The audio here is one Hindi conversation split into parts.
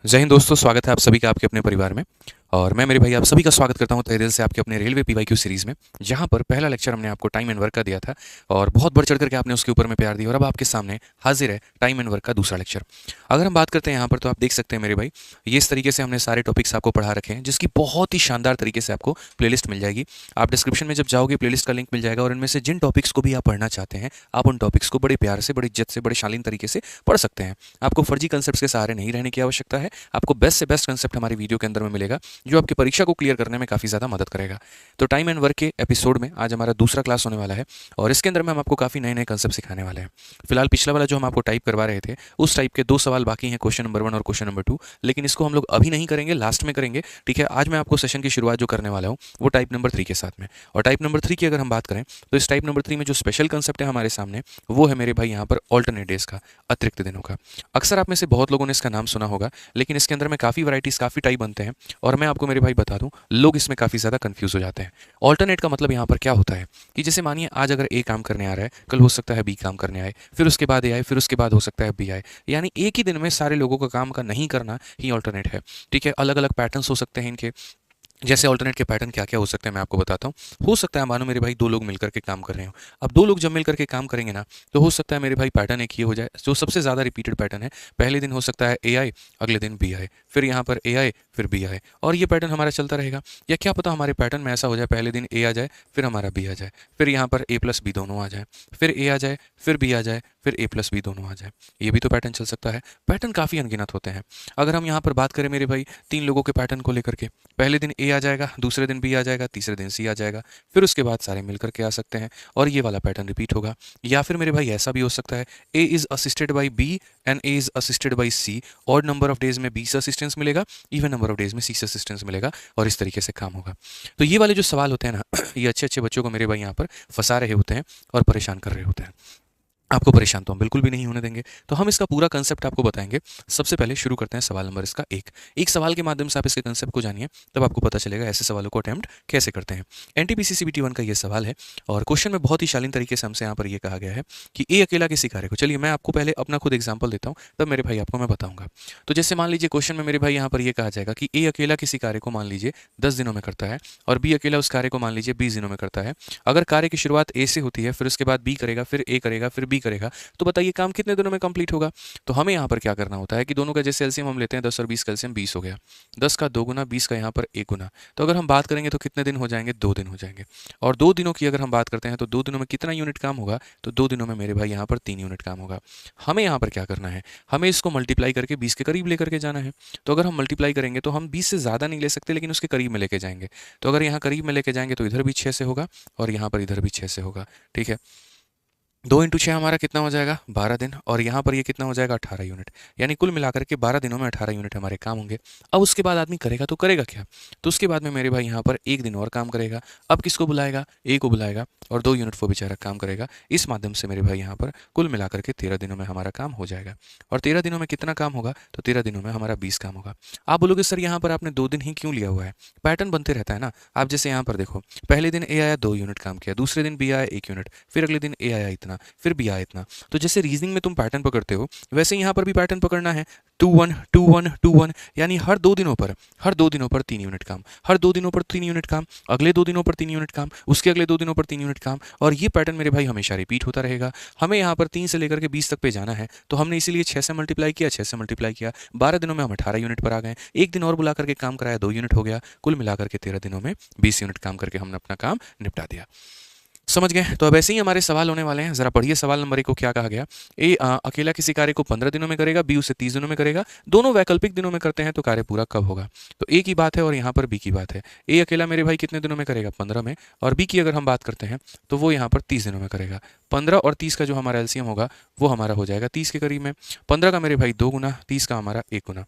जय हिंद दोस्तों, स्वागत है आप सभी का आपके अपने परिवार में। और मैं मेरे भाई आप सभी का स्वागत करता हूं तहे दिल से आपके अपने रेलवे पीवाईक्यू सीरीज़ में, जहां पर पहला लेक्चर हमने आपको टाइम एंड वर्क का दिया था और बहुत बढ़ चढ़ करके आपने उसके ऊपर में प्यार दिया और अब आपके सामने हाजिर है टाइम एंड वर्क का दूसरा लेक्चर। अगर हम बात करते हैं यहाँ पर तो आप देख सकते हैं मेरे भाई, ये इस तरीके से हमने सारे टॉपिक्स आपको पढ़ा रखे हैं जिसकी बहुत ही शानदार तरीके से आपको प्लेलिस्ट मिल जाएगी। आप डिस्क्रिप्शन में जब जाओगे प्लेलिस्ट का लिंक मिल जाएगा और इनमें से जिन टॉपिक्स को भी आप पढ़ना चाहते हैं आप उन टॉपिक्स को बड़े प्यार से, बड़ी इज्जत से, बड़े शालीन तरीके से पढ़ सकते हैं। आपको फर्जी कंसेप्ट के सहारे नहीं रहने की आवश्यकता है। आपको बेस्ट से बेस्ट कंसेप्ट हमारी वीडियो के अंदर में मिलेगा जो आपकी परीक्षा को क्लियर करने में काफ़ी ज़्यादा मदद करेगा। तो टाइम एंड वर्क के एपिसोड में आज हमारा दूसरा क्लास होने वाला है और इसके अंदर में हम आपको काफ़ी नए नए कंसेप्ट सिखाने वाले हैं। फिलहाल पिछला वाला जो हम आपको टाइप करवा रहे थे उस टाइप के 2 सवाल बाकी हैं, क्वेश्चन नंबर 1 और क्वेश्चन नंबर 2, लेकिन इसको हम लोग अभी नहीं करेंगे, लास्ट में करेंगे। ठीक है, आज मैं आपको सेशन की शुरुआत जो करने वाला हूँ वो टाइप नंबर 3 के साथ में। और टाइप नंबर 3 की अगर हम बात करें तो इस टाइप नंबर 3 में जो स्पेशल कंसेप्ट है हमारे सामने वो है मेरे भाई यहाँ पर ऑल्टरनेट डेज का, अतिरिक्त दिनों का। अक्सर आप में से बहुत लोगों ने इसका नाम सुना होगा, लेकिन इसके अंदर में काफ़ी वैराइटीज़, काफ़ी टाइप बनते हैं और मैं आपको मेरे भाई बता दूं, लोग इसमें काफ़ी ज़्यादा कंफ्यूज हो जाते हैं। ऑल्टरनेट का मतलब यहाँ पर क्या होता है कि जैसे मानिए आज अगर ए काम करने आ रहा है, कल हो सकता है बी काम करने आए, फिर उसके बाद ए आए, फिर उसके बाद हो सकता है बी आए। यानी एक ही दिन में सारे लोगों का काम का नहीं करना ही ऑल्टरनेट है। ठीक है, अलग अलग पैटर्न्स हो सकते हैं इनके। जैसे ऑल्टरनेट के पैटर्न क्या क्या हो सकते हैं मैं आपको बताता हूँ। हो सकता है मानो मेरे भाई 2 लोग मिलकर के काम कर रहे हो। अब 2 लोग जब मिलकर के काम करेंगे ना तो हो सकता है मेरे भाई पैटर्न एक ये हो जाए जो सबसे ज़्यादा रिपीटेड पैटर्न है। पहले दिन हो सकता है ए आए, अगले दिन बी आए, फिर यहाँ पर ए आए, फिर बी आए, और ये पैटर्न हमारा चलता रहेगा। या क्या पता हमारे पैटर्न में ऐसा हो जाए पहले दिन ए आ जाए, फिर हमारा बी आ जाए, फिर यहाँ पर ए प्लस बी दोनों आ जाए, फिर ए आ जाए, फिर बी आ जाए, फिर ए प्लस बी दोनों आ जाए। ये भी तो पैटर्न चल सकता है। पैटर्न काफ़ी अनगिनत होते हैं। अगर हम यहाँ पर बात करें मेरे भाई 3 लोगों के पैटर्न को लेकर के, पहले दिन ए आ जाएगा, दूसरे दिन बी आ जाएगा, तीसरे दिन सी आ जाएगा, फिर उसके बाद सारे मिल करके आ सकते हैं और ये वाला पैटर्न रिपीट होगा। या फिर मेरे भाई ऐसा भी हो सकता है A is assisted by B and A is assisted by C. Odd number of days में बी से असिस्टेंस मिलेगा, इवन नंबर ऑफ डेज में सी से असिस्टेंस मिलेगा और इस तरीके से काम होगा। तो ये वाले जो सवाल होते हैं ना ये अच्छे अच्छे बच्चों को मेरे भाई यहाँ पर फंसा रहे होते हैं और परेशान कर रहे होते हैं। आपको परेशान तो हम बिल्कुल भी नहीं होने देंगे। तो हम इसका पूरा कंसेप्ट आपको बताएंगे। सबसे पहले शुरू करते हैं सवाल नंबर इसका एक सवाल के माध्यम से आप इसके कंसेप्ट को जानिए, तब आपको पता चलेगा ऐसे सवालों को अटेम्प्ट कैसे करते हैं। एनटीपीसी सीबीटी 1 का ये सवाल है और क्वेश्चन में बहुत ही शालीन तरीके से हमसे यहाँ पर ये कहा गया है कि ए अकेला किसी कार्य को, चलिए मैं आपको पहले अपना खुद एग्जाम्पल देता हूँ तब मेरे भाई आपको मैं बताऊंगा। तो जैसे मान लीजिए क्वेश्चन में मेरे भाई यहाँ पर ये कहा जाएगा कि ए अकेला किसी कार्य को मान लीजिए 10 दिनों में करता है और बी अकेला उस कार्य को मान लीजिए 20 दिनों में करता है। अगर कार्य की शुरुआत ए से होती है, फिर उसके बाद बी करेगा, फिर ए करेगा, फिर बी करेगा, तो बताइए काम कितने दिनों में कंप्लीट होगा। तो हमें यहाँ पर क्या करना होता है कि दोनों का जैसे एलसीएम हम लेते हैं 10 और 20 का एलसीएम 20 हो गया, 10 का 2 गुना, 20 का यहाँ पर 1 गुना। तो अगर हम बात करेंगे तो कितने दिन हो जाएंगे, 2 दिन हो जाएंगे। और 2 दिनों की अगर हम बात करते हैं तो 2 दिनों में कितना यूनिट काम होगा, तो 2 दिनों में मेरे भाई यहाँ पर 3 यूनिट काम होगा। हमें यहाँ पर क्या करना है, हमें इसको मल्टीप्लाई करके 20 के करीब लेकर के जाना है। तो अगर हम मल्टीप्लाई करेंगे तो हम 20 से ज़्यादा नहीं ले सकते, लेकिन उसके करीब में लेके जाएंगे। तो अगर यहाँ करीब में लेके जाएंगे तो इधर भी 6 से होगा और यहाँ पर इधर भी 6 से होगा। ठीक है, 2 × 6 हमारा कितना हो जाएगा, 12 दिन, और यहाँ पर ये कितना हो जाएगा, 18 यूनिट। यानी कुल मिलाकर के 12 दिनों में 18 यूनिट हमारे काम होंगे। अब उसके बाद आदमी करेगा तो करेगा क्या, तो उसके बाद में मेरे भाई यहाँ पर 1 दिन और काम करेगा। अब किसको बुलाएगा, ए को बुलाएगा और 2 यूनिट वो बेचारा काम करेगा। इस माध्यम से मेरे भाई यहाँ पर कुल मिलाकर के 13 दिनों में हमारा काम हो जाएगा। और 13 दिनों में कितना काम होगा, तो 13 दिनों में हमारा 20 काम होगा। आप बोलोगे सर यहाँ पर आपने 2 दिन ही क्यों लिया हुआ है, पैटर्न बनते रहता है ना। आप जैसे यहाँ पर देखो, पहले दिन ए आया 2 यूनिट काम किया, दूसरे दिन बी आया 1 यूनिट, फिर अगले दिन ए आया इतना, फिर बी आया इतना। तो जैसे रीजनिंग में तुम पैटर्न पकड़ते हो वैसे यहाँ पर भी पैटर्न पकड़ना है। 2 1 2 1 2 1, यानी हर दो दिनों पर 3 यूनिट काम, हर 2 दिनों पर 3 यूनिट काम, अगले 2 दिनों पर 3 यूनिट काम, उसके अगले 2 दिनों पर 3 यूनिट काम, और ये पैटर्न मेरे भाई हमेशा रिपीट होता रहेगा। हमें यहाँ पर 3 से लेकर के 20 तक पे जाना है, तो हमने इसीलिए 6 से मल्टीप्लाई किया, 6 से मल्टीप्लाई किया, 12 दिनों में हम 18 यूनिट पर आ गए। 1 दिन और बुला करके काम कराया, 2 यूनिट हो गया, कुल मिलाकर के 13 दिनों में 20 यूनिट काम करके हमने अपना काम निपटा दिया। समझ गए। तो अब ऐसे ही हमारे सवाल होने वाले हैं। जरा पढ़िए सवाल नंबर 1 को क्या कहा गया। ए अकेला किसी कार्य को 15 दिनों में करेगा, बी उसे 30 दिनों में करेगा। दोनों वैकल्पिक दिनों में करते हैं तो कार्य पूरा कब होगा। तो ए की बात है और यहाँ पर बी की बात है। ए अकेला मेरे भाई कितने दिनों में करेगा, 15 में, और बी की अगर हम बात करते हैं तो वो यहाँ पर 30 दिनों में करेगा। 15 और 30 का जो हमारा एलसीएम होगा वो हमारा हो जाएगा 30 के करीब में। 15 का मेरे भाई 2 गुना, 30 का हमारा 1 गुना।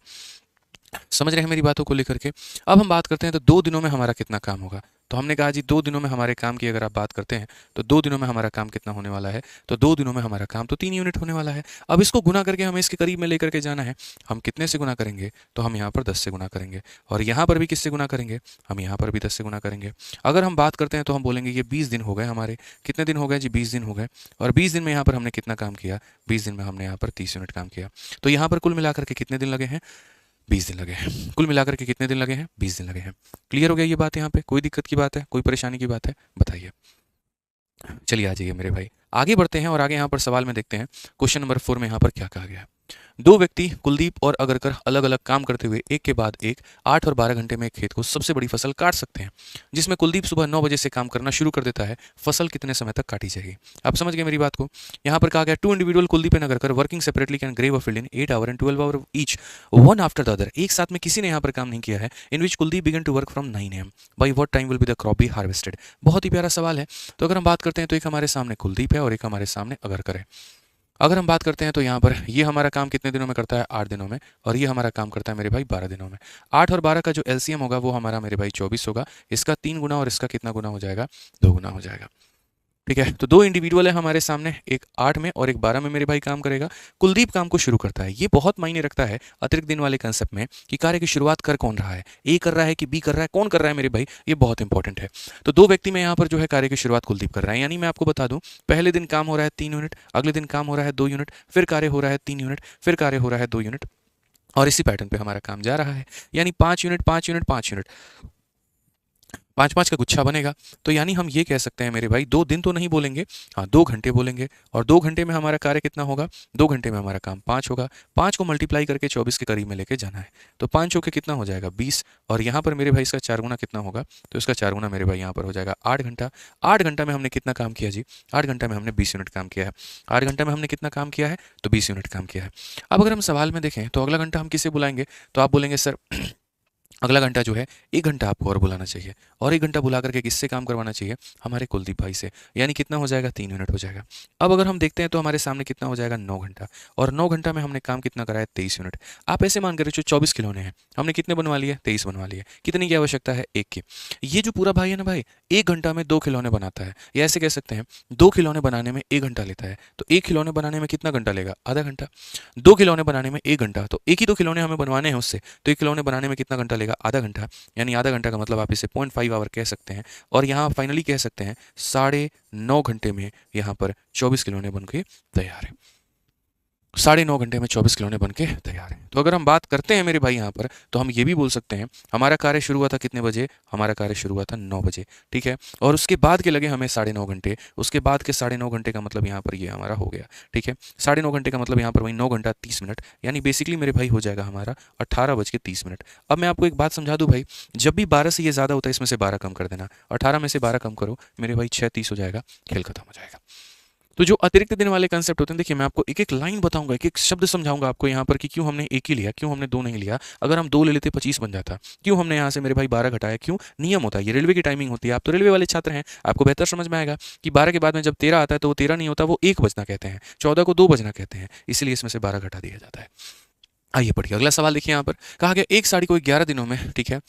समझ रहे हैं मेरी बातों को लेकर के। अब हम बात करते हैं तो 2 दिनों में हमारा कितना काम होगा। तो हमने कहा जी 2 दिनों में हमारे काम की अगर आप बात करते हैं तो 2 दिनों में हमारा काम कितना होने वाला है, तो 2 दिनों में हमारा काम तो 3 यूनिट होने वाला है। अब इसको गुना करके हमें इसके करीब में लेकर के जाना है। हम कितने से गुना करेंगे, तो हम यहाँ पर 10 से गुना करेंगे, और यहाँ पर भी किससे गुना करेंगे, हम यहाँ पर भी 10 से गुना करेंगे। अगर हम बात करते हैं तो हम बोलेंगे ये 20 दिन हो गए हमारे। कितने दिन हो गए जी, 20 दिन हो गए। और 20 दिन में यहाँ पर हमने कितना काम किया, 20 दिन में हमने यहाँ पर 30 यूनिट काम किया। तो यहाँ पर कुल मिलाकर के कितने दिन लगे हैं, 20 दिन लगे हैं। कुल मिलाकर के कितने दिन लगे हैं? 20 दिन लगे हैं। क्लियर हो गया ये बात? यहाँ पे कोई दिक्कत की बात है, कोई परेशानी की बात है? बताइए। चलिए आ जाइए मेरे भाई, आगे बढ़ते हैं और आगे यहाँ पर सवाल में देखते हैं। क्वेश्चन नंबर 4 में यहाँ पर क्या कहा गया है। दो व्यक्ति कुलदीप और अगरकर अलग अलग काम करते हुए एक के बाद एक 8 और 12 घंटे में एक खेत को सबसे बड़ी फसल काट सकते हैं। जिसमें कुलदीप सुबह 9 बजे से काम करना शुरू कर देता है, फसल कितने समय तक काटी जाएगी? आप समझ गए मेरी बात को? यहाँ पर कहा गया two individual Kuldeep and Agarkar working separately can grave a field in 8 hour and 12 hour each, one after the other. एक साथ में किसी ने यहाँ पर काम नहीं किया है। In which Kuldeep began to work from 9 AM, by what time will be the crop be harvested. बहुत ही प्यारा सवाल है। तो अगर हम बात करते हैं तो एक हमारे सामने कुलदीप है और एक हमारे सामने अगरकर है। अगर हम बात करते हैं तो यहाँ पर ये हमारा काम कितने दिनों में करता है? 8 दिनों में। और ये हमारा काम करता है मेरे भाई 12 दिनों में। 8 और 12 का जो एलसीएम होगा वो हमारा मेरे भाई 24 होगा। इसका 3 गुना और इसका कितना गुना हो जाएगा? 2 गुना हो जाएगा। ठीक है, तो दो इंडिविजुअल है हमारे सामने, एक 8 में और एक 12 में मेरे भाई काम करेगा। कुलदीप काम को शुरू करता है। ये बहुत मायने रखता है अतिरिक्त दिन वाले कंसेप्ट में कि कार्य की शुरुआत कर कौन रहा है, ए कर रहा है कि बी कर रहा है, कौन कर रहा है मेरे भाई, ये बहुत इंपॉर्टेंट है। तो दो व्यक्ति में यहाँ पर जो है कार्य की शुरुआत कुलदीप कर रहा है। यानी मैं आपको बता दूं, पहले दिन काम हो रहा है 3 यूनिट, अगले दिन काम हो रहा है 2 यूनिट, फिर कार्य हो रहा है 3 यूनिट, फिर कार्य हो रहा है 2 यूनिट, और इसी पैटर्न पे हमारा काम जा रहा है। यानी 5 यूनिट 5 यूनिट 5 यूनिट, 5 5 का गुच्छा बनेगा। तो यानी हम ये कह सकते हैं मेरे भाई, 2 दिन तो नहीं बोलेंगे, हाँ 2 घंटे बोलेंगे। और 2 घंटे में हमारा कार्य कितना होगा? 2 घंटे में हमारा काम 5 होगा। 5 को मल्टीप्लाई करके 24 के करीब में लेके जाना है। तो 5 होके कितना हो जाएगा? 20। और यहाँ पर मेरे भाई इसका 4 गुना कितना होगा? तो इसका 4 गुना मेरे भाई यहाँ पर हो जाएगा 8 घंटा। 8 घंटा में हमने कितना काम किया जी? 8 घंटा में हमने 20 यूनिट काम किया है। 8 घंटा में हमने कितना काम किया है? तो 20 यूनिट काम किया है। अब अगर हम सवाल में देखें तो अगला घंटा हम किसे बुलाएंगे? तो आप बोलेंगे सर अगला घंटा जो है 1 घंटा आपको और बुलाना चाहिए। और 1 घंटा बुला करके किससे काम करवाना चाहिए? हमारे कुलदीप भाई से। यानी कितना हो जाएगा? 3 यूनिट हो जाएगा। अब अगर हम देखते हैं तो हमारे सामने कितना हो जाएगा? 9 घंटा। और 9 घंटा में हमने काम कितना कराया? 23 यूनिट। आप ऐसे मान कर जो 24 खिलौने हैं, हमने कितने बनवा लिए? 23 बनवा लिए। कितनी की आवश्यकता है? 1 की। ये जो पूरा भाई है ना भाई, 1 घंटा में 2 खिलौने बनाता है। या ऐसे कह सकते हैं 2 खिलौने बनाने में 1 घंटा लेता है। तो 1 खिलौने बनाने में कितना घंटा लेगा? आधा घंटा। 2 खिलौने बनाने में 1 घंटा, तो एक ही 2 खिलौने हमें बनवाने हैं उससे, तो 1 खिलौने बनाने में कितना घंटा लेगा? आधा घंटा। यानी आधा घंटा का मतलब आप इसे 0.5 आवर कह सकते हैं। और यहाँ फाइनली कह सकते हैं 9.5 घंटे में यहाँ पर 24 खिलौने बन के तैयार है। 9.5 घंटे में 24 खिलौने बन के तैयार हैं। तो अगर हम बात करते हैं मेरे भाई यहाँ पर, तो हम ये भी बोल सकते हैं हमारा कार्य शुरू हुआ था कितने बजे? हमारा कार्य शुरू हुआ था 9 बजे। ठीक है, और उसके बाद के लगे हमें 9.5 घंटे। उसके बाद के 9.5 घंटे का मतलब यहाँ पर ये हमारा हो गया। ठीक है, 9.5 घंटे का मतलब यहाँ पर वही 9 घंटा 30 मिनट। यानी बेसिकली मेरे भाई हो जाएगा हमारा 18:30। अब मैं आपको एक बात समझा दूँ भाई, जब भी 12 से ये ज़्यादा होता है इसमें से 12 कम कर देना। 18 में से 12 कम करो मेरे भाई, 6:30 हो जाएगा, खेल खत्म हो जाएगा। तो जो अतिरिक्त दिन वाले कंसेप्ट होते हैं, देखिए मैं आपको एक एक लाइन बताऊंगा, एक एक शब्द समझाऊंगा आपको यहाँ पर कि क्यों हमने एक ही लिया, क्यों हमने 2 नहीं लिया। अगर हम 2 ले लेते 25 बन जाता। क्यों हमने यहाँ से मेरे भाई 12 घटाया? क्यों? नियम होता है, ये रेलवे की टाइमिंग होती है। आप तो रेलवे वाले छात्र हैं, आपको बेहतर समझ में आएगा कि 12 के बाद में जब 13 आता है तो वो 13 नहीं होता, वो 1 बजना कहते हैं। 14 को 2 बजना कहते हैं, इसलिए इसमें से 12 घटा दिया जाता है। आइए पढ़िए अगला सवाल। देखिए यहाँ पर कहा गया एक साड़ी को 11 दिनों में, ठीक है,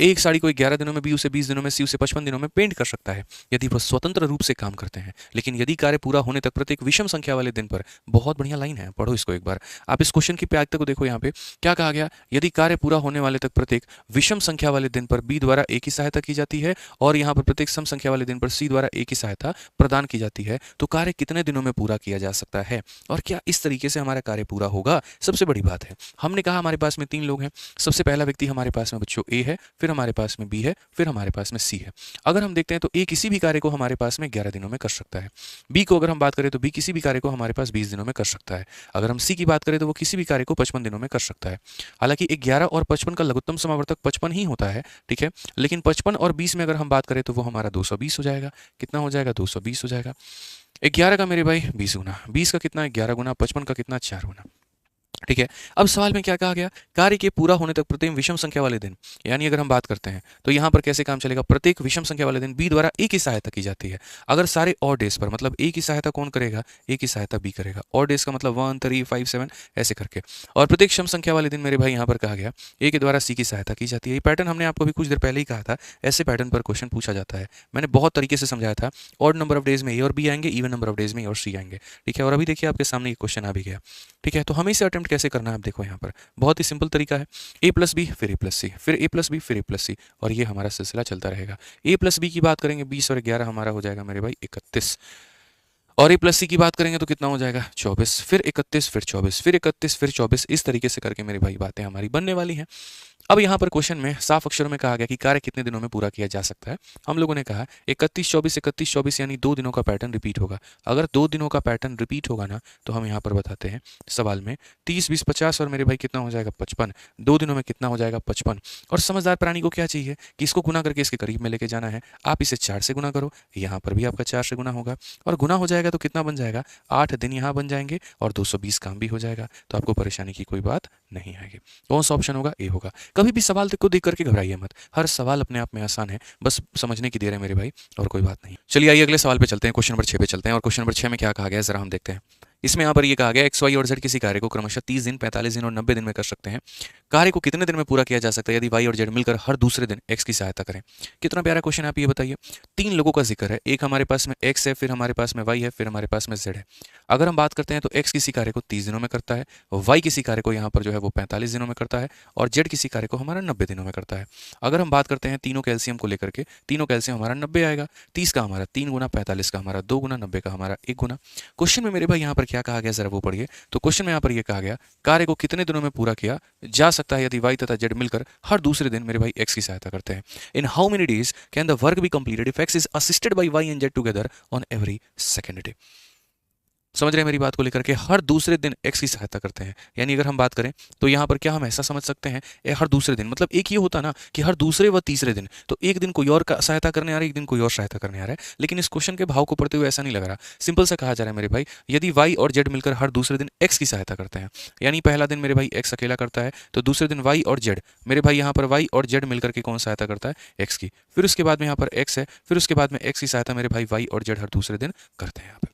एक साड़ी को 11 दिनों में, बी उसे 20 दिनों में, सी उसे 55 दिनों में पेंट कर सकता है यदि वह स्वतंत्र रूप से काम करते हैं। लेकिन यदि कार्य पूरा होने तक प्रत्येक विषम संख्या वाले दिन पर, बहुत बढ़िया लाइन है, पढ़ो इसको एक बार। आप इस क्वेश्चन की प्यागता को देखो। यहाँ पे क्या कहा गया? यदि कार्य पूरा होने वाले तक प्रत्येक विषम संख्या वाले दिन पर बी द्वारा ए की सहायता की जाती है, और यहाँ पर प्रत्येक सम संख्या वाले दिन पर सी द्वारा ए की सहायता प्रदान की जाती है, तो कार्य कितने दिनों में पूरा किया जा सकता है? और क्या इस तरीके से हमारा कार्य पूरा होगा? सबसे बड़ी बात है, हमने कहा हमारे पास में 3 लोग हैं। सबसे पहला व्यक्ति हमारे पास में बच्चों ए है, फिर हमारे पास में बी है, फिर हमारे पास में सी है। अगर हम देखते हैं तो ए किसी भी कार्य को हमारे पास में 11 दिनों में कर सकता है। बी को अगर हम बात करें तो बी किसी भी कार्य को हमारे पास 20 दिनों में कर सकता है। अगर हम सी की बात करें तो वो किसी भी कार्य को 55 दिनों में कर सकता है। हालांकि 11 और 55 का लघुत्तम समावर्तक 55 ही होता है, ठीक है, लेकिन 55 और 20 में अगर हम बात करें तो वो हमारा 220 हो जाएगा। कितना हो जाएगा? 220 हो जाएगा। 11 का मेरे भाई 20 गुना, 20 का कितना? 11 गुना, 55 का कितना? 4 गुना। ठीक है, अब सवाल में क्या कहा गया? कार्य के पूरा होने तक प्रत्येक विषम संख्या वाले दिन, यानी अगर हम बात करते हैं तो यहाँ पर कैसे काम चलेगा? प्रत्येक विषम संख्या वाले दिन बी द्वारा ए की सहायता की जाती है। अगर सारे और डेज पर, मतलब ए की सहायता कौन करेगा? ए की सहायता बी करेगा। और डेज का मतलब 1 3 5 7 ऐसे करके। और प्रत्येक सम संख्या वाले दिन मेरे भाई यहाँ पर कहा गया ए के द्वारा सी की सहायता की जाती है। ये पैटर्न हमने आपको भी कुछ देर पहले ही कहा था, ऐसे पैटर्न पर क्वेश्चन पूछा जाता है। मैंने बहुत तरीके से समझाया था। ऑड नंबर ऑफ डेज में ए और बी आएंगे, इवन नंबर ऑफ डेज में ए और सी आएंगे। ठीक है, और अभी देखिए आपके सामने ये क्वेश्चन आ भी गया। ठीक है, तो हमें इसे अटेम्प्ट कैसे करना है? आप देखो यहाँ पर बहुत ही सिंपल तरीका है। ए प्लस बी फिर ए प्लस सी, फिर ए प्लस बी फिर ए प्लस सी, और ये हमारा सिलसिला चलता रहेगा। ए प्लस बी की बात करेंगे, 20 और 11 हमारा हो जाएगा मेरे भाई 31। और ए प्लस सी की बात करेंगे तो कितना हो जाएगा 24, फिर 31, फिर 24, फिर 31, फिर 24, इस तरीके से करके मेरे भाई बातें हमारी बनने वाली हैं। अब यहाँ पर क्वेश्चन में साफ अक्षरों में कहा गया कि कार्य कितने दिनों में पूरा किया जा सकता है। हम लोगों ने कहा 31-24, 31-24 यानी 2 दिनों का पैटर्न रिपीट होगा। अगर 2 दिनों का पैटर्न रिपीट होगा ना तो हम यहाँ पर बताते हैं सवाल में 30, 20, 50 और मेरे भाई कितना हो जाएगा 55। 2 दिनों में कितना हो जाएगा 55। और समझदार प्राणी को क्या चाहिए कि इसको गुना करके इसके करीब में लेके जाना है। आप इसे 4 से गुना करो, यहाँ पर भी आपका 4 से गुना होगा और गुना हो जाएगा तो कितना बन जाएगा 8 दिन यहाँ बन जाएंगे और 220 काम भी हो जाएगा। तो आपको परेशानी की कोई बात नहीं आएगी। कौन सा ऑप्शन होगा? ए होगा। कभी भी सवाल को देख करके घबराइए मत, हर सवाल अपने आप में आसान है, बस समझने की देर है मेरे भाई, और कोई बात नहीं। चलिए आइए अगले सवाल पे चलते हैं, क्वेश्चन नंबर 6 पे चलते हैं। और क्वेश्चन नंबर 6 में क्या कहा गया है जरा हम देखते हैं। इसमें यहाँ पर ये कहा गया एक्स वाई और जेड किसी कार्य को क्रमशः 30 दिन, 45 दिन और 90 दिन में कर सकते हैं। कार्य को कितने दिन में पूरा किया जा सकता है यदि वाई और जेड मिलकर हर दूसरे दिन एक्स की सहायता करें? कितना प्यारा क्वेश्चन है, आप ये बताइए। 3 लोगों का जिक्र है, एक हमारे पास में एक्स है, फिर हमारे पास में वाई है, फिर हमारे पास में जेड है। अगर हम बात करते हैं तो एक्स किसी कार्य को 30 दिनों में करता है, वाई किसी कार्य को यहाँ पर जो है वो 45 दिनों में करता है और जेड किसी कार्य को हमारा 90 दिनों में करता है। अगर हम बात करते हैं तीनों कैल्शियम को लेकर के, तीनों कैल्शियम हमारा 90 आएगा, 30 का हमारा 3 गुना, 45 का हमारा 2 गुना, 90 का हमारा 1 गुना। क्वेश्चन में मेरे भाई यहाँ पर क्या कहा गया जरा वो पढ़िए। तो क्वेश्चन में यहाँ पर यह कहा गया कार्य को कितने दिनों में पूरा किया जा सकता है यदि वाई तथा जेड मिलकर हर दूसरे दिन मेरे भाई एक्स की सहायता करते हैं। In how many days can the work be completed if X is assisted by Y and Z together on every second day? समझ रहे हैं मेरी बात को लेकर के, हर दूसरे दिन एक्स की सहायता करते हैं। यानी अगर हम बात करें तो यहाँ पर क्या हम ऐसा समझ सकते हैं हर दूसरे दिन, मतलब एक ये होता ना कि हर दूसरे व तीसरे दिन, तो एक दिन कोई और सहायता करने आ रहा है, एक दिन कोई और सहायता करने आ रहा है। लेकिन इस क्वेश्चन के भाव को पढ़ते हुए ऐसा नहीं लग रहा। सिंपल सा कहा जा रहा है मेरे भाई, यदि वाई और जेड मिलकर हर दूसरे दिन एक्स की सहायता करते हैं, यानी पहला दिन मेरे भाई एक्स अकेला करता है, तो दूसरे दिन वाई और जेड, मेरे भाई यहाँ पर वाई और जेड मिलकर के कौन सहायता करता है? एक्स की। फिर उसके बाद में यहाँ पर एक्स है, फिर उसके बाद में एक्स की सहायता मेरे भाई वाई और जेड हर दूसरे दिन करते हैं। यहाँ पर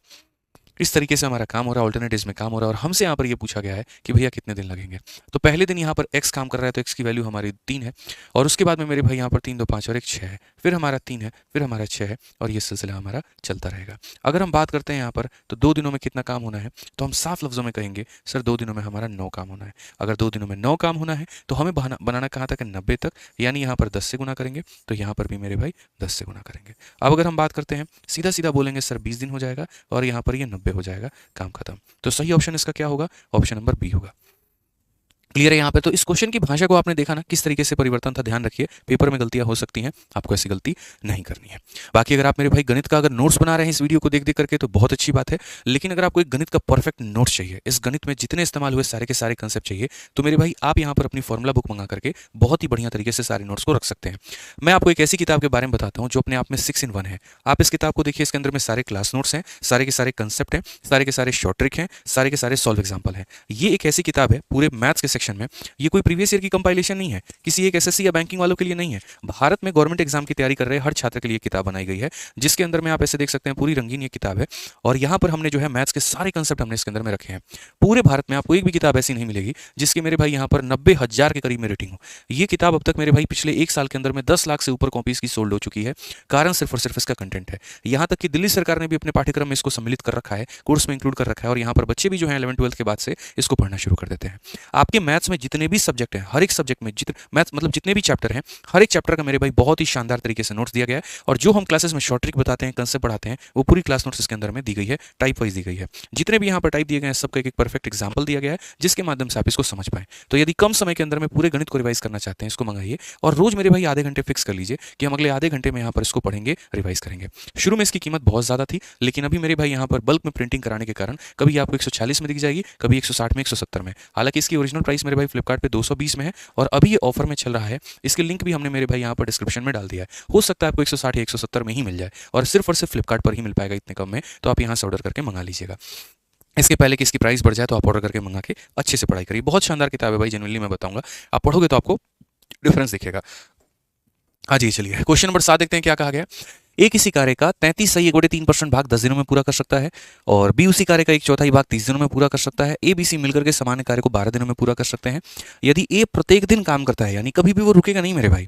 इस तरीके से हमारा काम हो रहा है, ऑल्टरनेटिव्स में काम हो रहा है। और हमसे यहाँ पर ये पूछा गया है कि भैया कितने दिन लगेंगे। तो पहले दिन यहाँ पर x काम कर रहा है तो x की वैल्यू हमारी 3 है, और उसके बाद में मेरे भाई यहाँ पर 3, 2, 5 और 1, 6 है, फिर हमारा 3 है, फिर हमारा 6 है, और ये सिलसिला हमारा चलता रहेगा। अगर हम बात करते हैं यहाँ पर तो 2 दिनों में कितना काम होना है, तो हम साफ लफ्ज़ों में कहेंगे सर 2 दिनों में हमारा 9 काम होना है। अगर 2 दिनों में 9 काम होना है तो हमें बनाना कहाँ तक है? 90 तक, यानी यहाँ पर 10 से गुना करेंगे, तो यहाँ पर भी मेरे भाई 10 से गुना करेंगे। अब अगर हम बात करते हैं सीधा सीधा बोलेंगे सर 20 दिन हो जाएगा और यहाँ पर ये 90 हो जाएगा, काम खत्म। तो सही ऑप्शन इसका क्या होगा? ऑप्शन नंबर बी होगा। क्लियर है यहाँ पे? तो इस क्वेश्चन की भाषा को आपने देखा ना किस तरीके से परिवर्तन था, ध्यान रखिए, पेपर में गलतियां हो सकती हैं, आपको ऐसी गलती नहीं करनी है। बाकी अगर आप मेरे भाई गणित का अगर नोट्स बना रहे हैं इस वीडियो को देख देख करके तो बहुत अच्छी बात है, लेकिन अगर आपको एक गणित का परफेक्ट नोट्स चाहिए, इस गणित में जितने इस्तेमाल हुए सारे के सारे कंसेप्ट चाहिए, तो मेरे भाई आप यहाँ पर अपनी फॉर्मुला बुक मंगा करके बहुत ही बढ़िया तरीके से सारे नोट्स को रख सकते हैं। मैं आपको एक ऐसी किताब के बारे में बताता हूँ जो अपने आप में 6 in 1 है। आप इस किताब को देखिए, इसके अंदर में सारे क्लास नोट्स हैं, सारे के सारे कंसेप्ट हैं, सारे के सारे शॉर्ट ट्रिक हैं, सारे के सारे सॉल्व एग्जाम्पल हैं। ये एक ऐसी किताब है पूरे मैथ्स के सेक्शन में, ये कोई प्रीवियस ईयर की कंपाइलेशन नहीं है, किसी एक एसएससी या बैंकिंग वालों के लिए नहीं है, भारत में गवर्नमेंट एग्जाम की तैयारी कर रहे हर छात्र के लिए किताब बनाई गई है, जिसके अंदर में आप ऐसे देख सकते हैं पूरी रंगीन ये किताब है। और यहाँ पर हमने जो है मैथ्स के सारे कंसेप्ट हमने इसके अंदर में रखे हैं। पूरे भारत में आपको एक भी किताब ऐसी नहीं मिलेगी जिसकी मेरे भाई यहाँ पर 90,000 के करीब में रेटिंग हो। ये किताब अब तक मेरे भाई पिछले 1 साल के अंदर में 10 लाख से ऊपर कॉपीज की सोल्ड हो चुकी है। कारण सिर्फ और सिर्फ इसका कंटेंट है। यहाँ तक कि दिल्ली सरकार ने भी अपने पाठ्यक्रम में इसको सम्मिलित कर रखा है, कोर्स में इंक्लूड कर रखा है, और यहाँ पर बच्चे भी जो है 11th 12th के बाद से इसको पढ़ना शुरू कर देते हैं। आपके मैथ्स में जितने भी सब्जेक्ट हैं, हर एक सब्जेक्ट में मैथ्स मतलब जितने भी चैप्टर हैं, हर एक चैप्टर का मेरे भाई बहुत ही शानदार तरीके से नोट्स दिया गया है। और जो हम क्लासेस में शॉर्ट ट्रिक बताते हैं, कंसेप्ट पढ़ाते हैं, वो पूरी क्लास नोट्स इसके अंदर में दी गई है, टाइप वाइज दी गई है। जितने भी यहाँ पर टाइप दिए गए हैं सबका एक परफेक्ट एग्जाम्पल दिया गया है, जिसके माध्यम से आप इसको समझ पाएं। तो यदि कम समय के अंदर में पूरे गणित को रिवाइज करना चाहते हैं, इसको मंगाइए और रोज मेरे भाई आधे घंटे फिक्स कर लीजिए कि हम अगले आधे घंटे में यहाँ पर इसको पढ़ेंगे, रिवाइज करेंगे। शुरू में इसकी कीमत बहुत ज्यादा थी, लेकिन अभी मेरे भाई यहाँ पर बल्क में प्रिंटिंग कराने के कारण कभी आपको 140 में दिख जाएगी, कभी 160 में, 170 में। हालांकि इसकी ओरिजिनल प्राइस मेरे भाई फ्लिपकार्ट पे 220 में है, और अभी ये ऑफर में चल रहा है। इसके लिंक भी हमने मेरे भाई यहाँ पर डिस्क्रिप्शन में डाल दिया है। हो सकता है आपको 160 या 170 में ही मिल जाए, और सिर्फ फ्लिपकार्ट पर ही मिल पाएगा इतने कम में। तो आप यहाँ से ऑर्डर करके मंगा लीजिएगा। इसके पहले कि इसकी प्राइस बढ़ जाए तो आप ऑर्डर करके मंगा के अच्छे से पढ़ाई करिए। बहुत शानदार किताब है भाई, जेन्युइनली मैं बताऊंगा, आप पढ़ोगे तो आपको डिफरेंस दिखेगा। हाँ जी, चलिए क्वेश्चन नंबर 7 देखते हैं क्या कहा गया। ए किसी कार्य का 33 सही 1/3% भाग 10 दिनों में पूरा कर सकता है, और बी उसी कार्य का 1/4 भाग 30 दिनों में पूरा कर सकता है। ए बी सी मिलकर के सामान्य कार्य को 12 दिनों में पूरा कर सकते हैं। यदि ए प्रत्येक दिन काम करता है, यानी कभी भी वो रुकेगा नहीं मेरे भाई,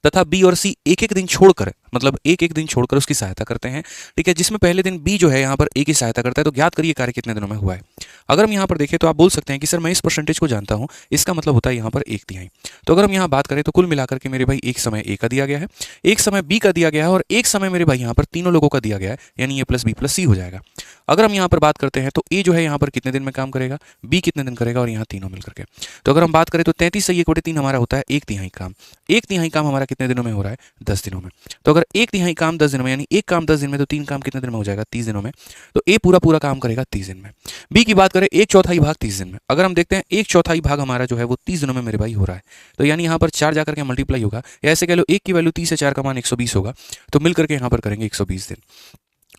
तथा बी और सी एक एक दिन छोड़कर, मतलब एक एक दिन छोड़कर उसकी सहायता करते हैं। ठीक है, जिसमें पहले दिन बी जो है यहाँ पर ए की सहायता करता है। तो ज्ञात करिए कार्य कितने दिनों में हुआ है। अगर हम यहाँ पर देखें तो आप बोल सकते हैं कि सर मैं इस परसेंटेज को जानता हूँ, इसका मतलब होता है यहाँ पर 1/3। तो अगर हम यहाँ बात करें तो कुल मिलाकर के मेरे भाई एक समय ए का दिया गया है, एक समय बी का दिया गया है और एक समय मेरे भाई यहाँ पर तीनों लोगों का दिया गया है, यानी ए प्लस बी प्लस सी हो जाएगा। अगर हम यहाँ पर बात करते हैं तो ए जो है यहाँ पर कितने दिन में काम करेगा, बी कितने दिन करेगा और यहाँ तीनों मिलकर के। तो अगर हम बात करें तो 33 सही 1/3 हमारा होता है 1/3 काम। 1/3 काम हमारा कितने दिनों में हो रहा है, 10 दिनों में। तो अगर 1/3 काम 10 दिनों में, यानी एक काम 10 दिन में, तो 3 काम कितने दिन में हो जाएगा, 30 दिनों में। तो ए पूरा पूरा काम करेगा 30 दिन में। बी की बात करें 1/4 भाग 30 दिन में। अगर हम देखते हैं 1/4 भाग हमारा जो है वो 30 दिनों में मेरे भाई हो रहा है। तो यानी यहाँ पर 4 जाकर के मल्टीप्लाई होगा, या ऐसे कह लो 1 की वैल्यू 30 है, 4 का मान 120 होगा। तो मिलकर के यहाँ पर करेंगे 120 दिन।